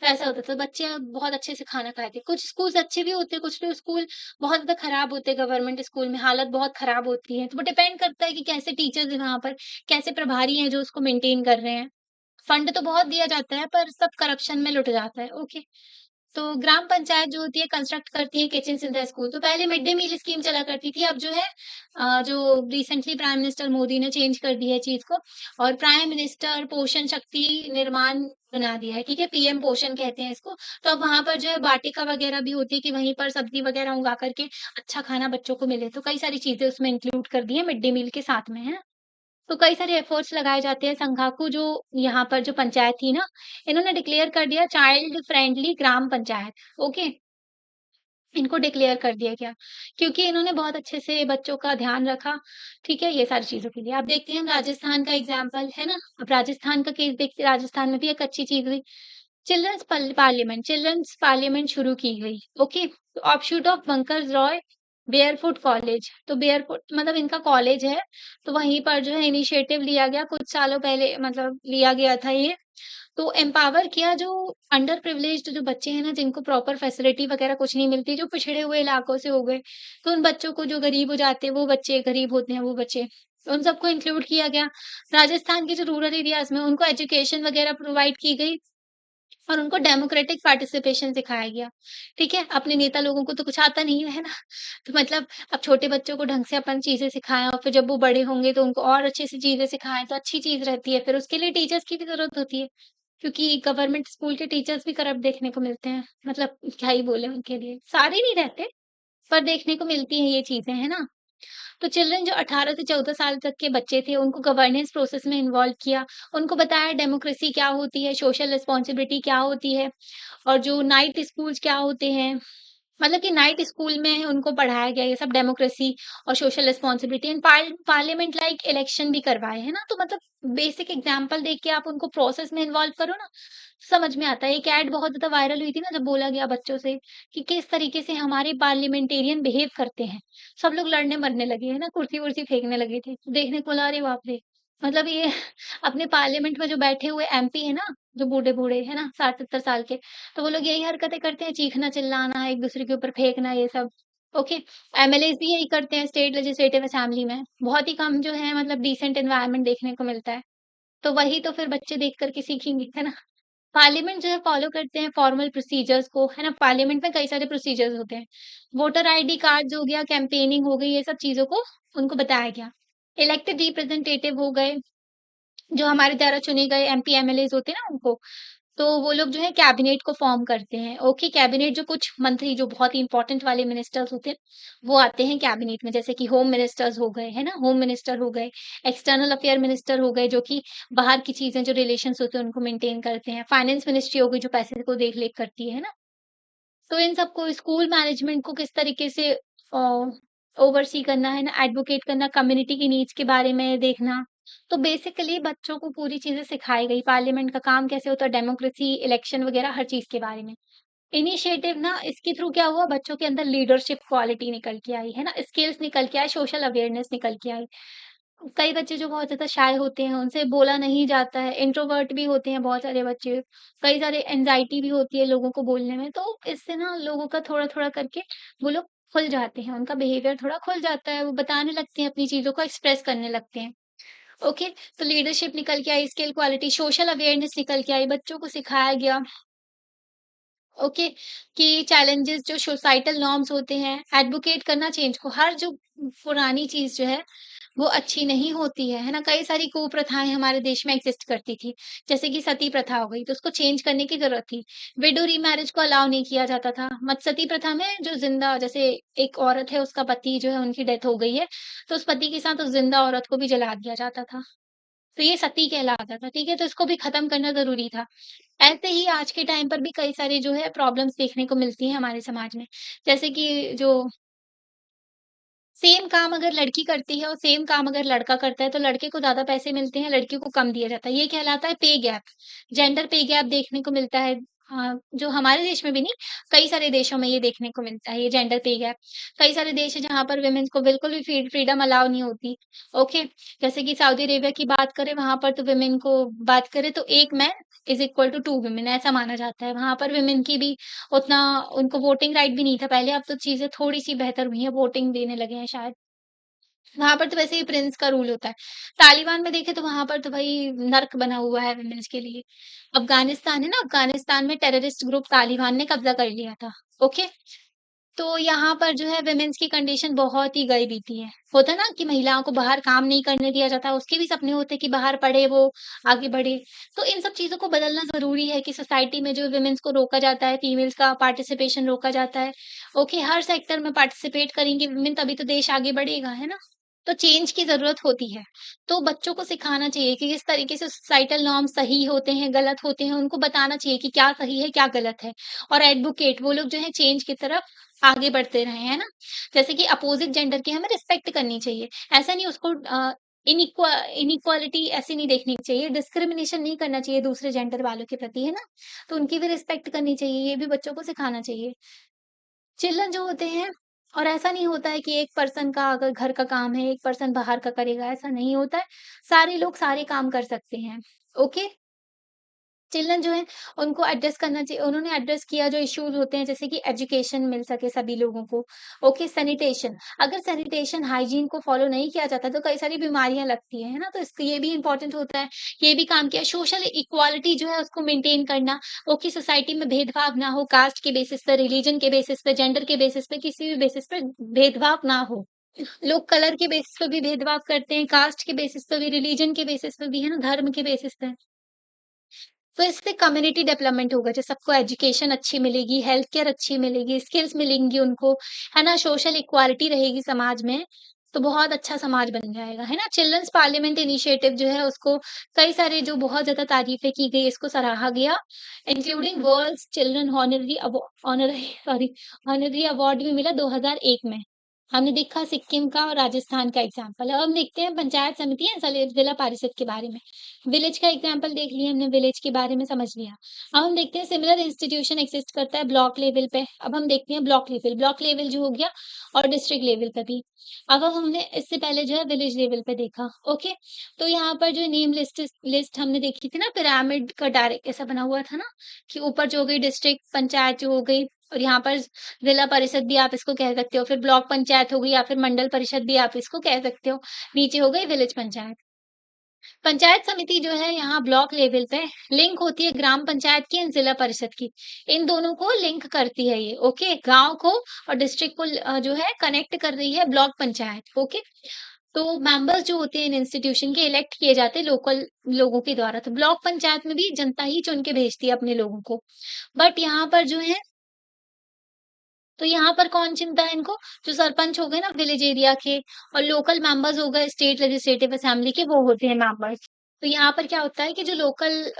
ऐसा होता था, बच्चे बहुत अच्छे से खाना खाए थे। कुछ स्कूल्स अच्छे भी होते हैं, कुछ तो स्कूल बहुत ज़्यादा खराब होते हैं, गवर्नमेंट स्कूल में हालत बहुत खराब होती है। तो वो डिपेंड करता है कि कैसे टीचर्स हैं वहाँ पर, कैसे प्रभारी हैं जो उसको मेंटेन कर रहे हैं। फंड तो बहुत दिया जाता है, पर सब करप्शन में लुट जाता है। ओके। तो ग्राम पंचायत जो होती है कंस्ट्रक्ट करती है किचन्स इन द स्कूल। तो पहले मिड डे मील स्कीम चला करती थी, अब जो है जो रिसेंटली प्राइम मिनिस्टर मोदी ने चेंज कर दी है चीज़ को, और प्राइम मिनिस्टर पोषण शक्ति निर्माण बना दिया है, ठीक है? पीएम पोषण कहते हैं इसको। तो अब वहाँ पर जो है वाटिका वगैरह भी होती है, कि वहीं पर सब्ज़ी वगैरह उगा कर के अच्छा खाना बच्चों को मिले। तो कई सारी चीज़ें उसमें इंक्लूड कर दी हैं मिड डे मील के साथ में, है ना? तो कई सारे एफर्ट्स लगाए जाते हैं। संघाकू जो यहाँ पर जो पंचायत थी ना, इन्होंने डिक्लेयर कर दिया चाइल्ड फ्रेंडली ग्राम पंचायत, ओके? इनको डिक्लेयर कर दिया गया, क्योंकि इन्होंने बहुत अच्छे से बच्चों का ध्यान रखा, ठीक है? ये सारी चीज़ों के लिए। अब देखते हैं हम राजस्थान का एग्ज़ाम्पल, है ना? अब राजस्थान का केस देखते हैं, राजस्थान में भी एक अच्छी चीज़ हुई। चिल्ड्रन्स पार्लियामेंट शुरू की गई, ओके? तो offshoot of bunkers Roy barefoot college, तो बेयरफुट मतलब इनका कॉलेज है, तो वहीं पर जो है इनिशिएटिव लिया गया, कुछ सालों पहले मतलब लिया गया था ये। तो एम्पावर किया जो अंडर प्रिविलेज्ड जो बच्चे हैं ना, जिनको प्रॉपर फैसिलिटी वगैरह कुछ नहीं मिलती, जो पिछड़े हुए इलाकों से हो गए, तो उन बच्चों को, जो गरीब हो जाते हैं, वो बच्चे गरीब होते हैं वो बच्चे, उन सबको इंक्लूड किया गया। राजस्थान के जो रूरल एरियाज़ में उनको एजुकेशन वगैरह प्रोवाइड की गई, और उनको डेमोक्रेटिक पार्टिसिपेशन सिखाया गया, ठीक है? अपने नेता लोगों को तो कुछ आता नहीं है ना? तो मतलब अब छोटे बच्चों को ढंग से अपन चीज़ें सिखाएँ और फिर जब वो बड़े होंगे तो उनको और अच्छे से चीज़ें सिखाएँ तो अच्छी चीज़ रहती है। फिर उसके लिए टीचर्स की भी ज़रूरत होती है, क्योंकि गवर्नमेंट स्कूल के टीचर्स भी करप्ट देखने को मिलते हैं। मतलब क्या ही बोले उनके लिए, सारे नहीं रहते, पर देखने को मिलती हैं ये चीज़ें, है ना? तो चिल्ड्रन जो 18 से 14 साल तक के बच्चे थे, उनको गवर्नेंस प्रोसेस में इन्वॉल्व किया। उनको बताया डेमोक्रेसी क्या होती है, सोशल रिस्पॉन्सिबिलिटी क्या होती है और जो नाइट स्कूल्स क्या होते हैं। मतलब कि नाइट स्कूल में उनको पढ़ाया गया ये सब डेमोक्रेसी और social responsibility and parliament like election भी करवाए, है ना? तो मतलब बेसिक एग्जांपल देख के आप उनको प्रोसेस में इन्वॉल्व करो ना, समझ में आता है। एक ऐड बहुत ज़्यादा वायरल हुई थी ना, जब बोला गया बच्चों से कि किस तरीके से हमारे पार्लियामेंटेरियन बिहेव करते हैं। सब लोग लड़ने-मरने लगे, है ना? कुर्सी-वुर्सी फेंकने लगे थे। देखने को मिला, अरे बाप रे! मतलब ये अपने पार्लियामेंट में जो बैठे हुए एमपी है ना, जो बूढ़े-बूढ़े, है ना? 60-70 साल के, तो वो लोग यही हरकतें करते हैं, चीखना, चिल्लाना, एक-दूसरे के ऊपर फेंकना, ये सब। ओके, एमएलएज़ भी यही करते हैं स्टेट लेजिस्लेटिव असेंबली में। बहुत ही कम जो है मतलब डिसेंट एनवायरनमेंट देखने को मिलता है। तो वही तो फिर बच्चे देख कर के सीखेंगे, है ना? पार्लियामेंट जो है फॉलो करते हैं फॉर्मल प्रोसीजर्स को, है ना? पार्लियामेंट में कई सारे प्रोसीजर्स होते हैं। वोटर आईडी कार्ड्स हो गया, कैम्पेनिंग हो गई, ये सब चीज़ों को उनको बताया गया। इलेक्टेड रिप्रेजेंटेटिव हो गए, जो हमारे द्वारा चुने गए एमपी, एमएलएज़ होते हैं ना उनको, तो वो लोग जो है कैबिनेट को फ़ॉर्म करते हैं। ओके, कैबिनेट जो कुछ मंत्री जो बहुत ही इम्पोर्टेंट वाले मिनिस्टर्स होते हैं, वो आते हैं कैबिनेट में, जैसे कि होम मिनिस्टर्स हो गए, है ना? होम मिनिस्टर हो गए, एक्सटर्नल अफेयर मिनिस्टर हो गए, जो कि बाहर की चीज़ें जो रिलेशंस होते हैं, उनको मेंटेन करते हैं। फाइनेंस मिनिस्ट्री हो गई, जो पैसे को देख-रेख करती है ना? तो इन सबको स्कूल मैनेजमेंट को किस तरीके से ओवरसी करना है ना, एडवोकेट करना, कम्युनिटी की नीड्स के बारे में देखना। तो बेसिकली बच्चों को पूरी चीज़ें सिखाई गई, पार्लियामेंट का काम कैसे होता है, डेमोक्रेसी, इलेक्शन वगैरह हर चीज़ के बारे में। इनिशिएटिव ना इसके थ्रू क्या हुआ, बच्चों के अंदर लीडरशिप क्वालिटी निकल के आई, है ना? स्किल्स निकल के आए, सोशल अवेयरनेस निकल के आई। कई बच्चे जो बहुत ज़्यादा शाय होते हैं, उनसे बोला नहीं जाता है, इंट्रोवर्ट भी होते हैं बहुत सारे बच्चे, कई सारे एंग्ज़ायटी भी होती है लोगों को बोलने में, तो इससे ना लोगों का थोड़ा-थोड़ा करके वो लोग खुल जाते हैं, उनका बिहेवियर थोड़ा खुल जाता है, वो बताने लगते हैं, अपनी चीज़ों को एक्सप्रेस करने लगते हैं। ओके, तो लीडरशिप निकल के आई, स्किल क्वालिटी, सोशल अवेयरनेस निकल के आई, बच्चों को सिखाया गया ओके, कि चैलेंजेस जो सोसाइटल नॉर्म्स होते हैं, एडवोकेट करना चेंज को, हर जो पुरानी चीज़ जो है वो अच्छी नहीं होती है ना? कई सारी कुप्रथाएँ हमारे देश में एक्ज़िस्ट करती थी, जैसे कि सती प्रथा हो गई, तो उसको चेंज करने की ज़रूरत थी। विडो रीमैरेज को अलाउ नहीं किया जाता था। मत सती प्रथा में जो ज़िंदा जैसे एक औरत है, उसका पति जो है उनकी डेथ हो गई है, तो उस पति के साथ उस ज़िंदा औरत को भी जला दिया जाता था। तो ये सती कहलाता था, ठीक है? तो इसको भी खत्म करना ज़रूरी था। ऐसे ही आज के टाइम पर भी कई सारी जो है प्रॉब्लम्स देखने को मिलती हैं हमारे समाज में। जैसे कि जो सेम काम अगर लड़की करती है और सेम काम अगर लड़का करता है, तो लड़के को ज़्यादा पैसे मिलते हैं, लड़की को कम दिया जाता है। ये कहलाता है पे गैप। जेंडर पे गैप देखने को मिलता है। जो हमारे देश में भी नहीं, कई सारे देशों में ये देखने को मिलता है, ये जेंडर पे गैप। कई सारे देश हैं जहाँ पर वुमेन्स को बिल्कुल भी फ्रीडम अलाउ नहीं होती। ओके, जैसे कि सऊदी अरेबिया की बात करें, वहाँ पर तो वुमेन को बात करें तो 1 man is equal to 2 women ऐसा माना जाता है। वहाँ पर वुमेन की भी उतना उनको वोटिंग राइट भी नहीं था पहले, अब तो चीज़ें थोड़ी-सी बेहतर हुई हैं, वोटिंग देने लगे हैं शायद। वहाँ पर तो वैसे ही प्रिंस का रूल होता है। तालिबान में देखें तो वहाँ पर तो भई नर्क बना हुआ है वुमेन्स के लिए। अफ़गानिस्तान है ना, अफ़गानिस्तान में टेररिस्ट ग्रुप तालिबान ने कब्ज़ा कर लिया था। ओके? तो यहाँ पर जो है वुमेन्स की कंडीशन बहुत ही गई-बीती है। होता है ना कि महिलाओं को बाहर काम नहीं करने दिया जाता, उसके भी सपने होते हैं कि बाहर पढ़े वो, आगे बढ़े। तो इन सब चीज़ों को बदलना ज़रूरी है कि सोसाइटी में जो वुमेन्स को रोका जाता है, फीमेल्स का पार्टिसिपेशन रोका जाता है। ओके, हर सेक्टर में पार्टिसिपेट करेंगी वुमेन तभी तो देश आगे बढ़ेगा, है ना? तो चेंज की ज़रूरत होती है। तो बच्चों को सिखाना चाहिए कि किस तरीके से सोसाइटल नॉर्म्स सही होते हैं, गलत होते हैं, उनको बताना चाहिए कि क्या सही है, क्या गलत है। और एडवोकेट वो लोग जो है चेंज की तरफ आगे बढ़ते रहें, है ना? जैसे कि अपोज़िट जेंडर की हमें रिस्पेक्ट करनी चाहिए। ऐसा नहीं उसको इनइक्वालिटी ऐसे नहीं देखनी चाहिए, डिस्क्रिमिनेशन नहीं करना चाहिए दूसरे जेंडर वालों के प्रति, है ना? तो उनकी भी रिस्पेक्ट करनी चाहिए, ये भी बच्चों को सिखाना चाहिए। चिल्ड्रन जो होते हैं और ऐसा नहीं होता है कि एक पर्सन का अगर घर का काम है, एक पर्सन बाहर का करेगा, ऐसा नहीं होता है। सारे लोग सारे काम कर सकते हैं। ओके? चिल्ड्रन जो है उनको एड्रेस करना चाहिए। उन्होंने एड्रेस किया जो इश्यूज होते हैं जैसे कि एजुकेशन मिल सके सभी लोगों को। ओके, सैनिटेशन, अगर सैनिटेशन हाइजीन को फॉलो नहीं किया जाता तो कई सारी बीमारियां लगती हैं, है ना? तो इसको ये भी इंपॉर्टेंट होता है, ये भी काम किया। सोशल इक्वालिटी जो है उसको मेंटेन करना। ओके, सोसाइटी में भेदभाव ना हो, कास्ट के बेसिस पे, रिलीजन के बेसिस पे, जेंडर के बेसिस पे, किसी भी बेसिस पे भेदभाव ना हो। लोग कलर के बेसिस पे भी भेदभाव करते हैं, कास्ट के बेसिस पे भी, रिलीजन के बेसिस पे भी, है ना, धर्म के बेसिस पे। तो इससे कम्युनिटी डेवलपमेंट होगा, जो सबको एजुकेशन अच्छी मिलेगी, हेल्थ केयर अच्छी मिलेगी, स्किल्स मिलेंगी उनको, है ना? सोशल इक्वालिटी रहेगी समाज में, तो बहुत अच्छा समाज बन जाएगा, है ना? चिल्ड्रंस पार्लियामेंट इनिशिएटिव जो है उसको कई सारे जो बहुत ज़्यादा तारीफ़ें की गई, इसको सराहा गया, including world's children honorary award भी मिला 2001 में। हमने देखा सिक्किम का और राजस्थान का एग्ज़ाम्पल। अब हम देखते हैं पंचायत समिति या जिला परिषद के बारे में। विलेज का एग्जाम्पल देख लिया हमने, विलेज के बारे में समझ लिया। अब हम देखते हैं सिमिलर इंस्टीट्यूशन एक्सिस्ट करता है ब्लॉक लेवल पे। अब हम देखते हैं ब्लॉक लेवल जो हो गया और डिस्ट्रिक्ट लेवल पे भी। अब हमने इससे पहले जो है विलेज लेवल पे देखा। ओके, तो यहाँ पर जो नेम लिस्ट हमने देखी थी ना, पिरामिड का डायरेक्ट ऐसा बना हुआ था ना, कि ऊपर जो हो गई डिस्ट्रिक्ट पंचायत जो हो गई, और यहाँ पर जिला परिषद भी आप इसको कह सकते हो, फिर ब्लॉक पंचायत हो गई या फिर मंडल परिषद भी आप इसको कह सकते हो। नीचे हो गई विलेज पंचायत। पंचायत समिति जो है यहाँ ब्लॉक लेवल पे लिंक होती है ग्राम पंचायत की एंड जिला परिषद की। इन दोनों को लिंक करती है ये। ओके, गांव को और डिस्ट्रिक्ट को जो है कनेक्ट कर रही है ब्लॉक पंचायत। ओके, तो मेंबर्स जो होते हैं इन इंस्टीट्यूशन के इलेक्ट किए जाते हैं लोकल लोगों के द्वारा। तो ब्लॉक पंचायत में भी जनता ही चुन के भेजती है अपने लोगों को। बट यहाँ पर जो है, तो यहाँ पर कौन चुनता है इनको? जो सरपंच हो गए ना विलेज एरिया के, और लोकल मेंबर्स हो गए स्टेट लेजिस्लेटिव असेंबली के, वो होते हैं मेंबर्स। तो यहाँ पर क्या होता है कि जो लोकल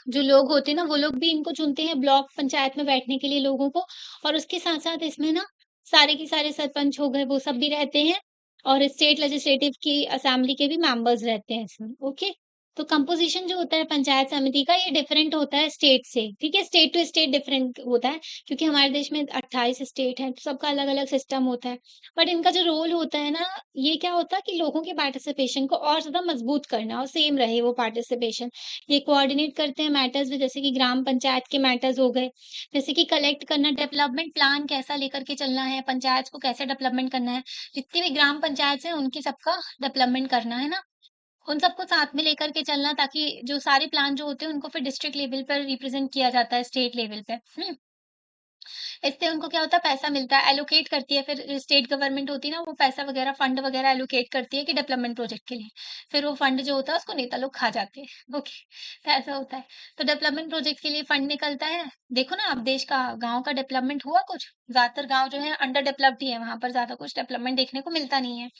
जो लोग होते हैं ना, वो लोग भी इनको चुनते हैं ब्लॉक पंचायत में बैठने के लिए लोगों को। और उसके साथ-साथ इसमें ना सारे के सारे सरपंच हो गए, वो सब भी रहते हैं, और स्टेट लेजिस्लेटिव की असेंबली के भी मेंबर्स रहते हैं इसमें। ओके? तो कंपोज़िशन जो होता है पंचायत समिति का, ये डिफरेंट होता है स्टेट से, ठीक है? स्टेट टू स्टेट डिफरेंट होता है, क्योंकि हमारे देश में 28 स्टेट हैं, तो सबका अलग-अलग सिस्टम होता है। बट इनका जो रोल होता है ना, ये क्या होता है कि लोगों के पार्टिसिपेशन को और ज़्यादा मजबूत करना और सेम रहे वो पार्टिसिपेशन। ये कोऑर्डिनेट करते हैं मैटर्स भी, जैसे कि ग्राम पंचायत के मैटर्स हो गए, जैसे कि कलेक्ट करना डेवलपमेंट प्लान कैसा लेकर के चलना है, पंचायत को कैसे डेवलपमेंट करना है, जितनी भी ग्राम पंचायत हैं उनकी सबका डेवलपमेंट करना, है ना? उन सबको साथ में लेकर के चलना, ताकि जो सारे प्लान जो होते हैं उनको फिर डिस्ट्रिक्ट लेवल पर रिप्रेजेंट किया जाता है स्टेट लेवल पे। इससे उनको क्या होता है, पैसा मिलता है, एलोकेट करती है, फिर स्टेट गवर्नमेंट होती है ना, वो पैसा वगैरह फंड वगैरह एलोकेट करती है कि डेवलपमेंट प्रोजेक्ट के लिए। फिर वो फंड जो होता है उसको नेता लोग खा जाते हैं। ओके, तो ऐसा होता है। तो डेवलपमेंट प्रोजेक्ट के लिए फंड निकलता है। देखो ना, अब देश का गाँव का डेवलपमेंट हुआ कुछ? ज़्यादातर गाँव जो है अंडर डेवलप्ड ही है, वहाँ पर ज़्यादा कुछ डेवलपमेंट देखने को मिलता नहीं है।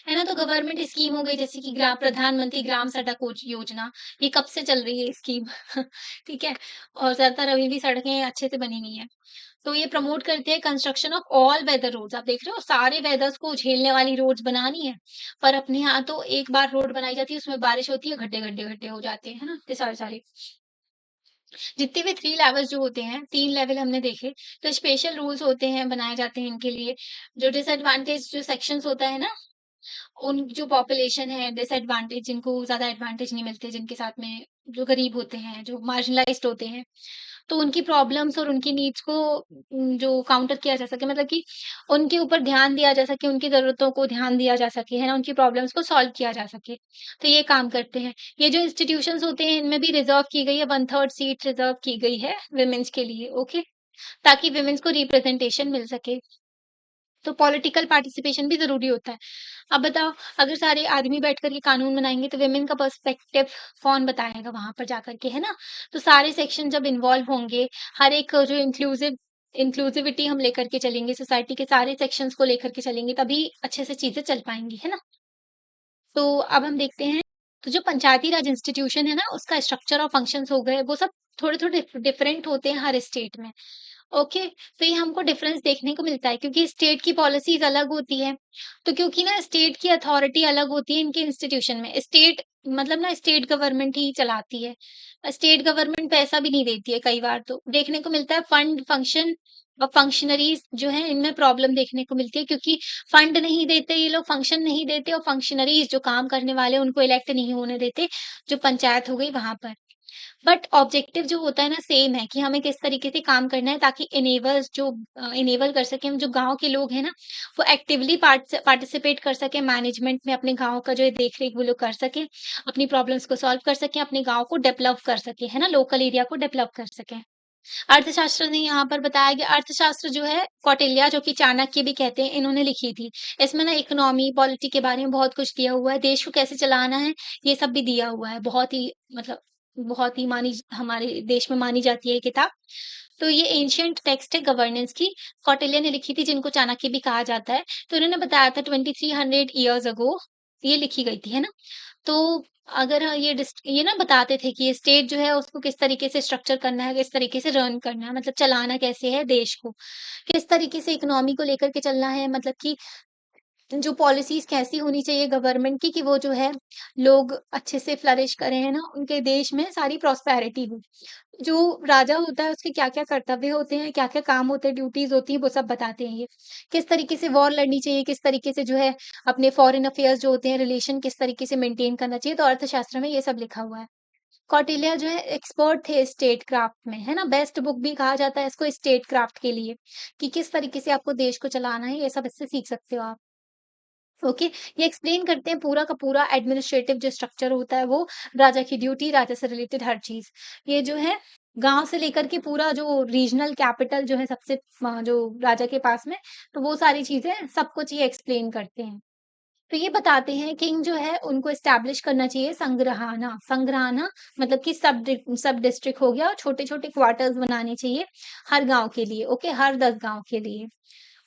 है ना? तो गवर्नमेंट स्कीम हो गई जैसे कि प्रधानमंत्री ग्राम सड़क योजना, ये कब से चल रही है स्कीम। ठीक है? और ज़्यादातर अभी भी सड़कें अच्छे से बनी नहीं है। तो ये प्रमोट करती है construction of all weather roads. आप देख रहे हो, सारे वेदर्स को झेलने वाली रोड्स बनानी है। पर अपने यहाँ तो एक बार रोड बनाई जाती है, उसमें बारिश होती है, गड्ढे, गड्ढे, गड्ढे हो जाते हैं, है ना? ये सारे-सारे। जितने भी 3 लेवल्स जो होते हैं, 3 लेवल हमने देखे, तो स्पेशल रूल्स होते हैं, बनाए जाते हैं इनके लिए। जो डिसएडवांटेज जो सेक्शंस होता है ना, उन जो पॉपुलेशन है डिसएडवांटेज, जिनको ज़्यादा एडवांटेज नहीं मिलते, जिनके साथ में जो गरीब होते हैं, जो मार्जिनलाइज़्ड होते हैं, तो उनकी प्रॉब्लम्स और उनकी नीड्स को जो काउंटर किया जा सके, मतलब कि उनके ऊपर ध्यान दिया जा सके, उनकी ज़रूरतों को ध्यान दिया जा सके, है ना? उनकी प्रॉब्लम्स को सॉल्व किया जा सके, तो ये काम करते हैं। ये जो इंस्टीट्यूशंस होते हैं, इनमें भी रिज़र्व की गई है, 1/3 सीट रिज़र्व की गई है वुमेन्स के लिए, ओके? ताकि वुमेन्स को रिप्रेजेंटेशन मिल सके। तो पॉलिटिकल पार्टिसिपेशन भी ज़रूरी होता है। अब बताओ, अगर सारे आदमी बैठ कर के कानून बनाएँगे तो वुमेन का पर्सपेक्टिव कौन बताएगा वहाँ पर जाकर के, है ना? तो सारे सेक्शन जब इन्वॉल्व होंगे, हर एक जो इंक्लूसिविटी हम लेकर के चलेंगे, सोसाइटी के सारे सेक्शंस को लेकर के चलेंगे, तभी अच्छे से चीज़ें चल पाएँगी, है ना? तो अब हम देखते हैं, तो जो पंचायती राज इंस्टीट्यूशन है ना, उसका स्ट्रक्चर और फंक्शंस हो गए, वो सब थोड़े-थोड़े डिफरेंट होते हैं हर स्टेट में। ओके, तो ये हमको डिफरेंस देखने को मिलता है, क्योंकि स्टेट की पॉलिसीज़ अलग होती हैं। तो क्योंकि ना स्टेट की अथॉरिटी अलग होती है इनके इंस्टीट्यूशन में। स्टेट मतलब ना स्टेट गवर्नमेंट ही चलाती है। स्टेट गवर्नमेंट पैसा भी नहीं देती है कई बार, तो देखने को मिलता है फंड, फंक्शन और फंक्शनरीज़ जो हैं, इनमें प्रॉब्लम देखने को मिलती है, क्योंकि फंड नहीं देते ये लोग, फंक्शन नहीं देते, और फंक्शनरीज़ जो काम करने वाले हैं उनको इलेक्ट नहीं होने देते, जो पंचायत हो गई वहाँ पर। बट ऑब्जेक्टिव जो होता है ना सेम है कि हमें किस तरीके से काम करना है ताकि इनेबल कर सकें हम जो गाँव के लोग हैं ना, वो एक्टिवली पार्टिसिपेट कर सकें मैनेजमेंट में, अपने गाँव का जो है देख-रेख वो लोग कर सकें, अपनी प्रॉब्लम्स को सॉल्व कर सकें, अपने गाँव को डेवलप कर सकें, है ना? लोकल एरिया को डेवलप कर सकें। अर्थशास्त्र ने यहाँ पर बताया कि अर्थशास्त्र जो है कौटिल्य जो कि चाणक्य भी कहते हैं, इन्होंने लिखी थी। इसमें ना इकोनॉमी, पॉलिटी के बारे में बहुत कुछ दिया हुआ है, देश को कैसे चलाना है, ये सब भी दिया हुआ है। बहुत ही मानी हमारे देश में मानी जाती है ये किताब। तो ये एंशिएंट टेक्स्ट है गवर्नेंस की, कौटिल्य ने लिखी थी जिनको चाणक्य भी कहा जाता है। तो इन्होंने बताया था 2300 ईयर्स अगो ये लिखी गई थी, है ना? तो अगर ये ना बताते थे कि ये स्टेट जो है उसको किस तरीके से स्ट्रक्चर करना है, किस तरीके से रन करना है, मतलब चलाना कैसे है देश को, किस तरीके से इकोनॉमी को लेकर के चलना है, मतलब कि जो पॉलिसीज़ कैसी होनी चाहिए गवर्नमेंट की कि वो जो है लोग अच्छे से फ्लरिश करें, है ना? उनके देश में सारी प्रॉस्पेरिटी हो। जो राजा होता है उसके क्या-क्या कर्तव्य होते हैं, क्या-क्या काम होते हैं, ड्यूटीज़ होती हैं, वो सब बताते हैं ये। किस तरीके से वॉर लड़नी चाहिए, किस तरीके से जो है अपने फॉरेन अफेयर्स जो होते हैं, रिलेशन किस तरीके से मेंटेन करना चाहिए, तो अर्थशास्त्र में ये सब लिखा हुआ है। कौटिल्य जो है एक्सपर्ट थे स्टेट क्राफ्ट में, है ना? बेस्ट बुक भी कहा जाता है इसको स्टेट क्राफ्ट के लिए, कि किस तरीके से आपको देश को चलाना है, ये सब इससे सीख सकते हो आप। ओके, ये एक्सप्लेन करते हैं पूरा का पूरा एडमिनिस्ट्रेटिव जो स्ट्रक्चर होता है वो, राजा की ड्यूटी, राजा से रिलेटेड हर चीज़। ये जो है गाँव से लेकर के पूरा जो रीजनल कैपिटल जो है सबसे जो राजा के पास में, तो वो सारी चीज़ें सब कुछ ये एक्सप्लेन करते हैं। तो ये बताते हैं किंग जो है उनको एस्टैब्लिश करना चाहिए संग्रहाना। संग्रहाना मतलब कि सब डिस्ट्रिक्ट हो गया और छोटे-छोटे क्वार्टर्स बनाने चाहिए हर गाँव के लिए, ओके? हर 10 गाँव के लिए।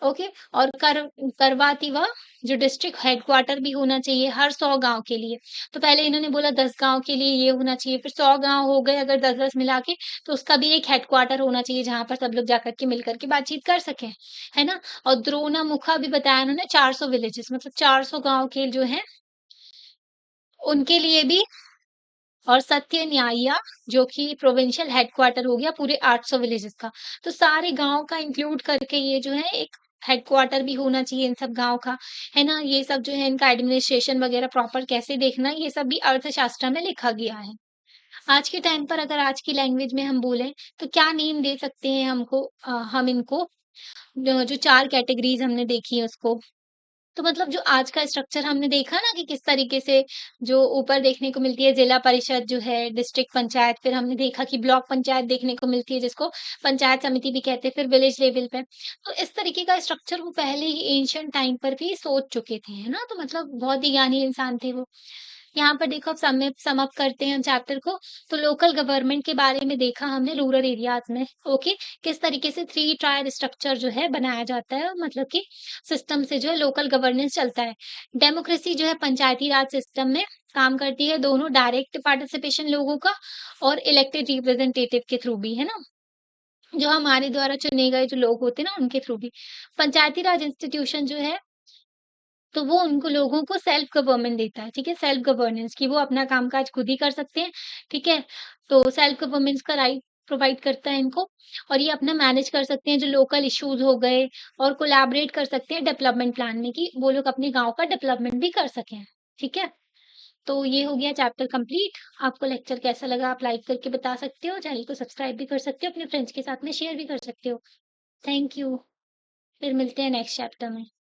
ओके और करवातीवा जो डिस्ट्रिक्ट हेडक्वार्टर भी होना चाहिए हर 100 गाँव के लिए। तो पहले इन्होंने बोला 10 गाँव के लिए ये होना चाहिए, फिर 100 गाँव हो गए अगर 10-10 मिला के, तो उसका भी एक हेडक्वार्टर होना चाहिए जहाँ पर सब लोग जाकर के मिल कर के बातचीत कर सकें, है ना? और द्रोणामुखा भी बताया उन्होंने 400 विलेजेस मतलब 400 गाँव के जो हैं, उनके लिए भी और सत्य न्यायिया जो कि प्रोविंशियल हेडक्वार्टर हो गया पूरे 800 विलेजेस का। तो सारे गाँव का इंक्लूड करके ये जो है एक हेडक्वार्टर भी होना चाहिए इन सब गाँव का, है ना? ये सब जो है इनका एडमिनिस्ट्रेशन वगैरह प्रॉपर कैसे देखना है, ये सब भी अर्थशास्त्र में लिखा गया है। आज के टाइम पर अगर आज की लैंग्वेज में हम बोलें, तो क्या नेम दे सकते हैं हम इनको जो 4 कैटेगरीज़ हमने देखी है उसको। तो मतलब जो आज का स्ट्रक्चर हमने देखा ना कि किस तरीके से जो ऊपर देखने को मिलती है जिला परिषद जो है, डिस्ट्रिक्ट पंचायत, फिर हमने देखा कि ब्लॉक पंचायत देखने को मिलती है जिसको पंचायत समिति भी कहते हैं, फिर विलेज लेवल पे। तो इस तरीके का स्ट्रक्चर वो पहले ही एंशिएंट टाइम पर भी सोच चुके थे, है ना? तो मतलब बहुत ही ज्ञानी इंसान थे वो। यहाँ पर देखो अब सम अप करते हैं हम चैप्टर को। तो लोकल गवर्नमेंट के बारे में देखा हमने रूरल एरियाज़ में, ओके? किस तरीके से 3 टायर स्ट्रक्चर जो है बनाया जाता है मतलब कि सिस्टम से जो है लोकल गवर्नेंस चलता है। डेमोक्रेसी जो है पंचायती राज सिस्टम में काम करती है, दोनों डायरेक्ट पार्टिसिपेशन लोगों का और इलेक्टेड रिप्रेजेंटेटिव के थ्रू भी, है ना? जो हमारे द्वारा चुने गए जो लोग होते हैं ना, उनके थ्रू भी। पंचायती राज इंस्टीट्यूशन जो है तो वो उनको लोगों को सेल्फ गवर्नमेंट देता है, ठीक है? सेल्फ गवर्नेंस कि वो अपना काम-काज खुद ही कर सकते हैं, ठीक है? तो सेल्फ गवर्नेंस का राइट प्रोवाइड करता है इनको और ये अपना मैनेज कर सकते हैं जो लोकल इश्यूज़ हो गए और कोलैबोरेट कर सकते हैं डेवलपमेंट प्लान में कि वो लोग अपने गाँव का डेवलपमेंट भी कर सकें, ठीक है? तो ये हो गया चैप्टर कंप्लीट। आपको लेक्चर कैसा लगा आप लाइक करके बता सकते हो, चैनल को सब्सक्राइब भी कर सकते हो, अपने फ्रेंड्स के साथ में शेयर भी कर सकते हो। Thank you. फिर मिलते हैं नेक्स्ट चैप्टर में।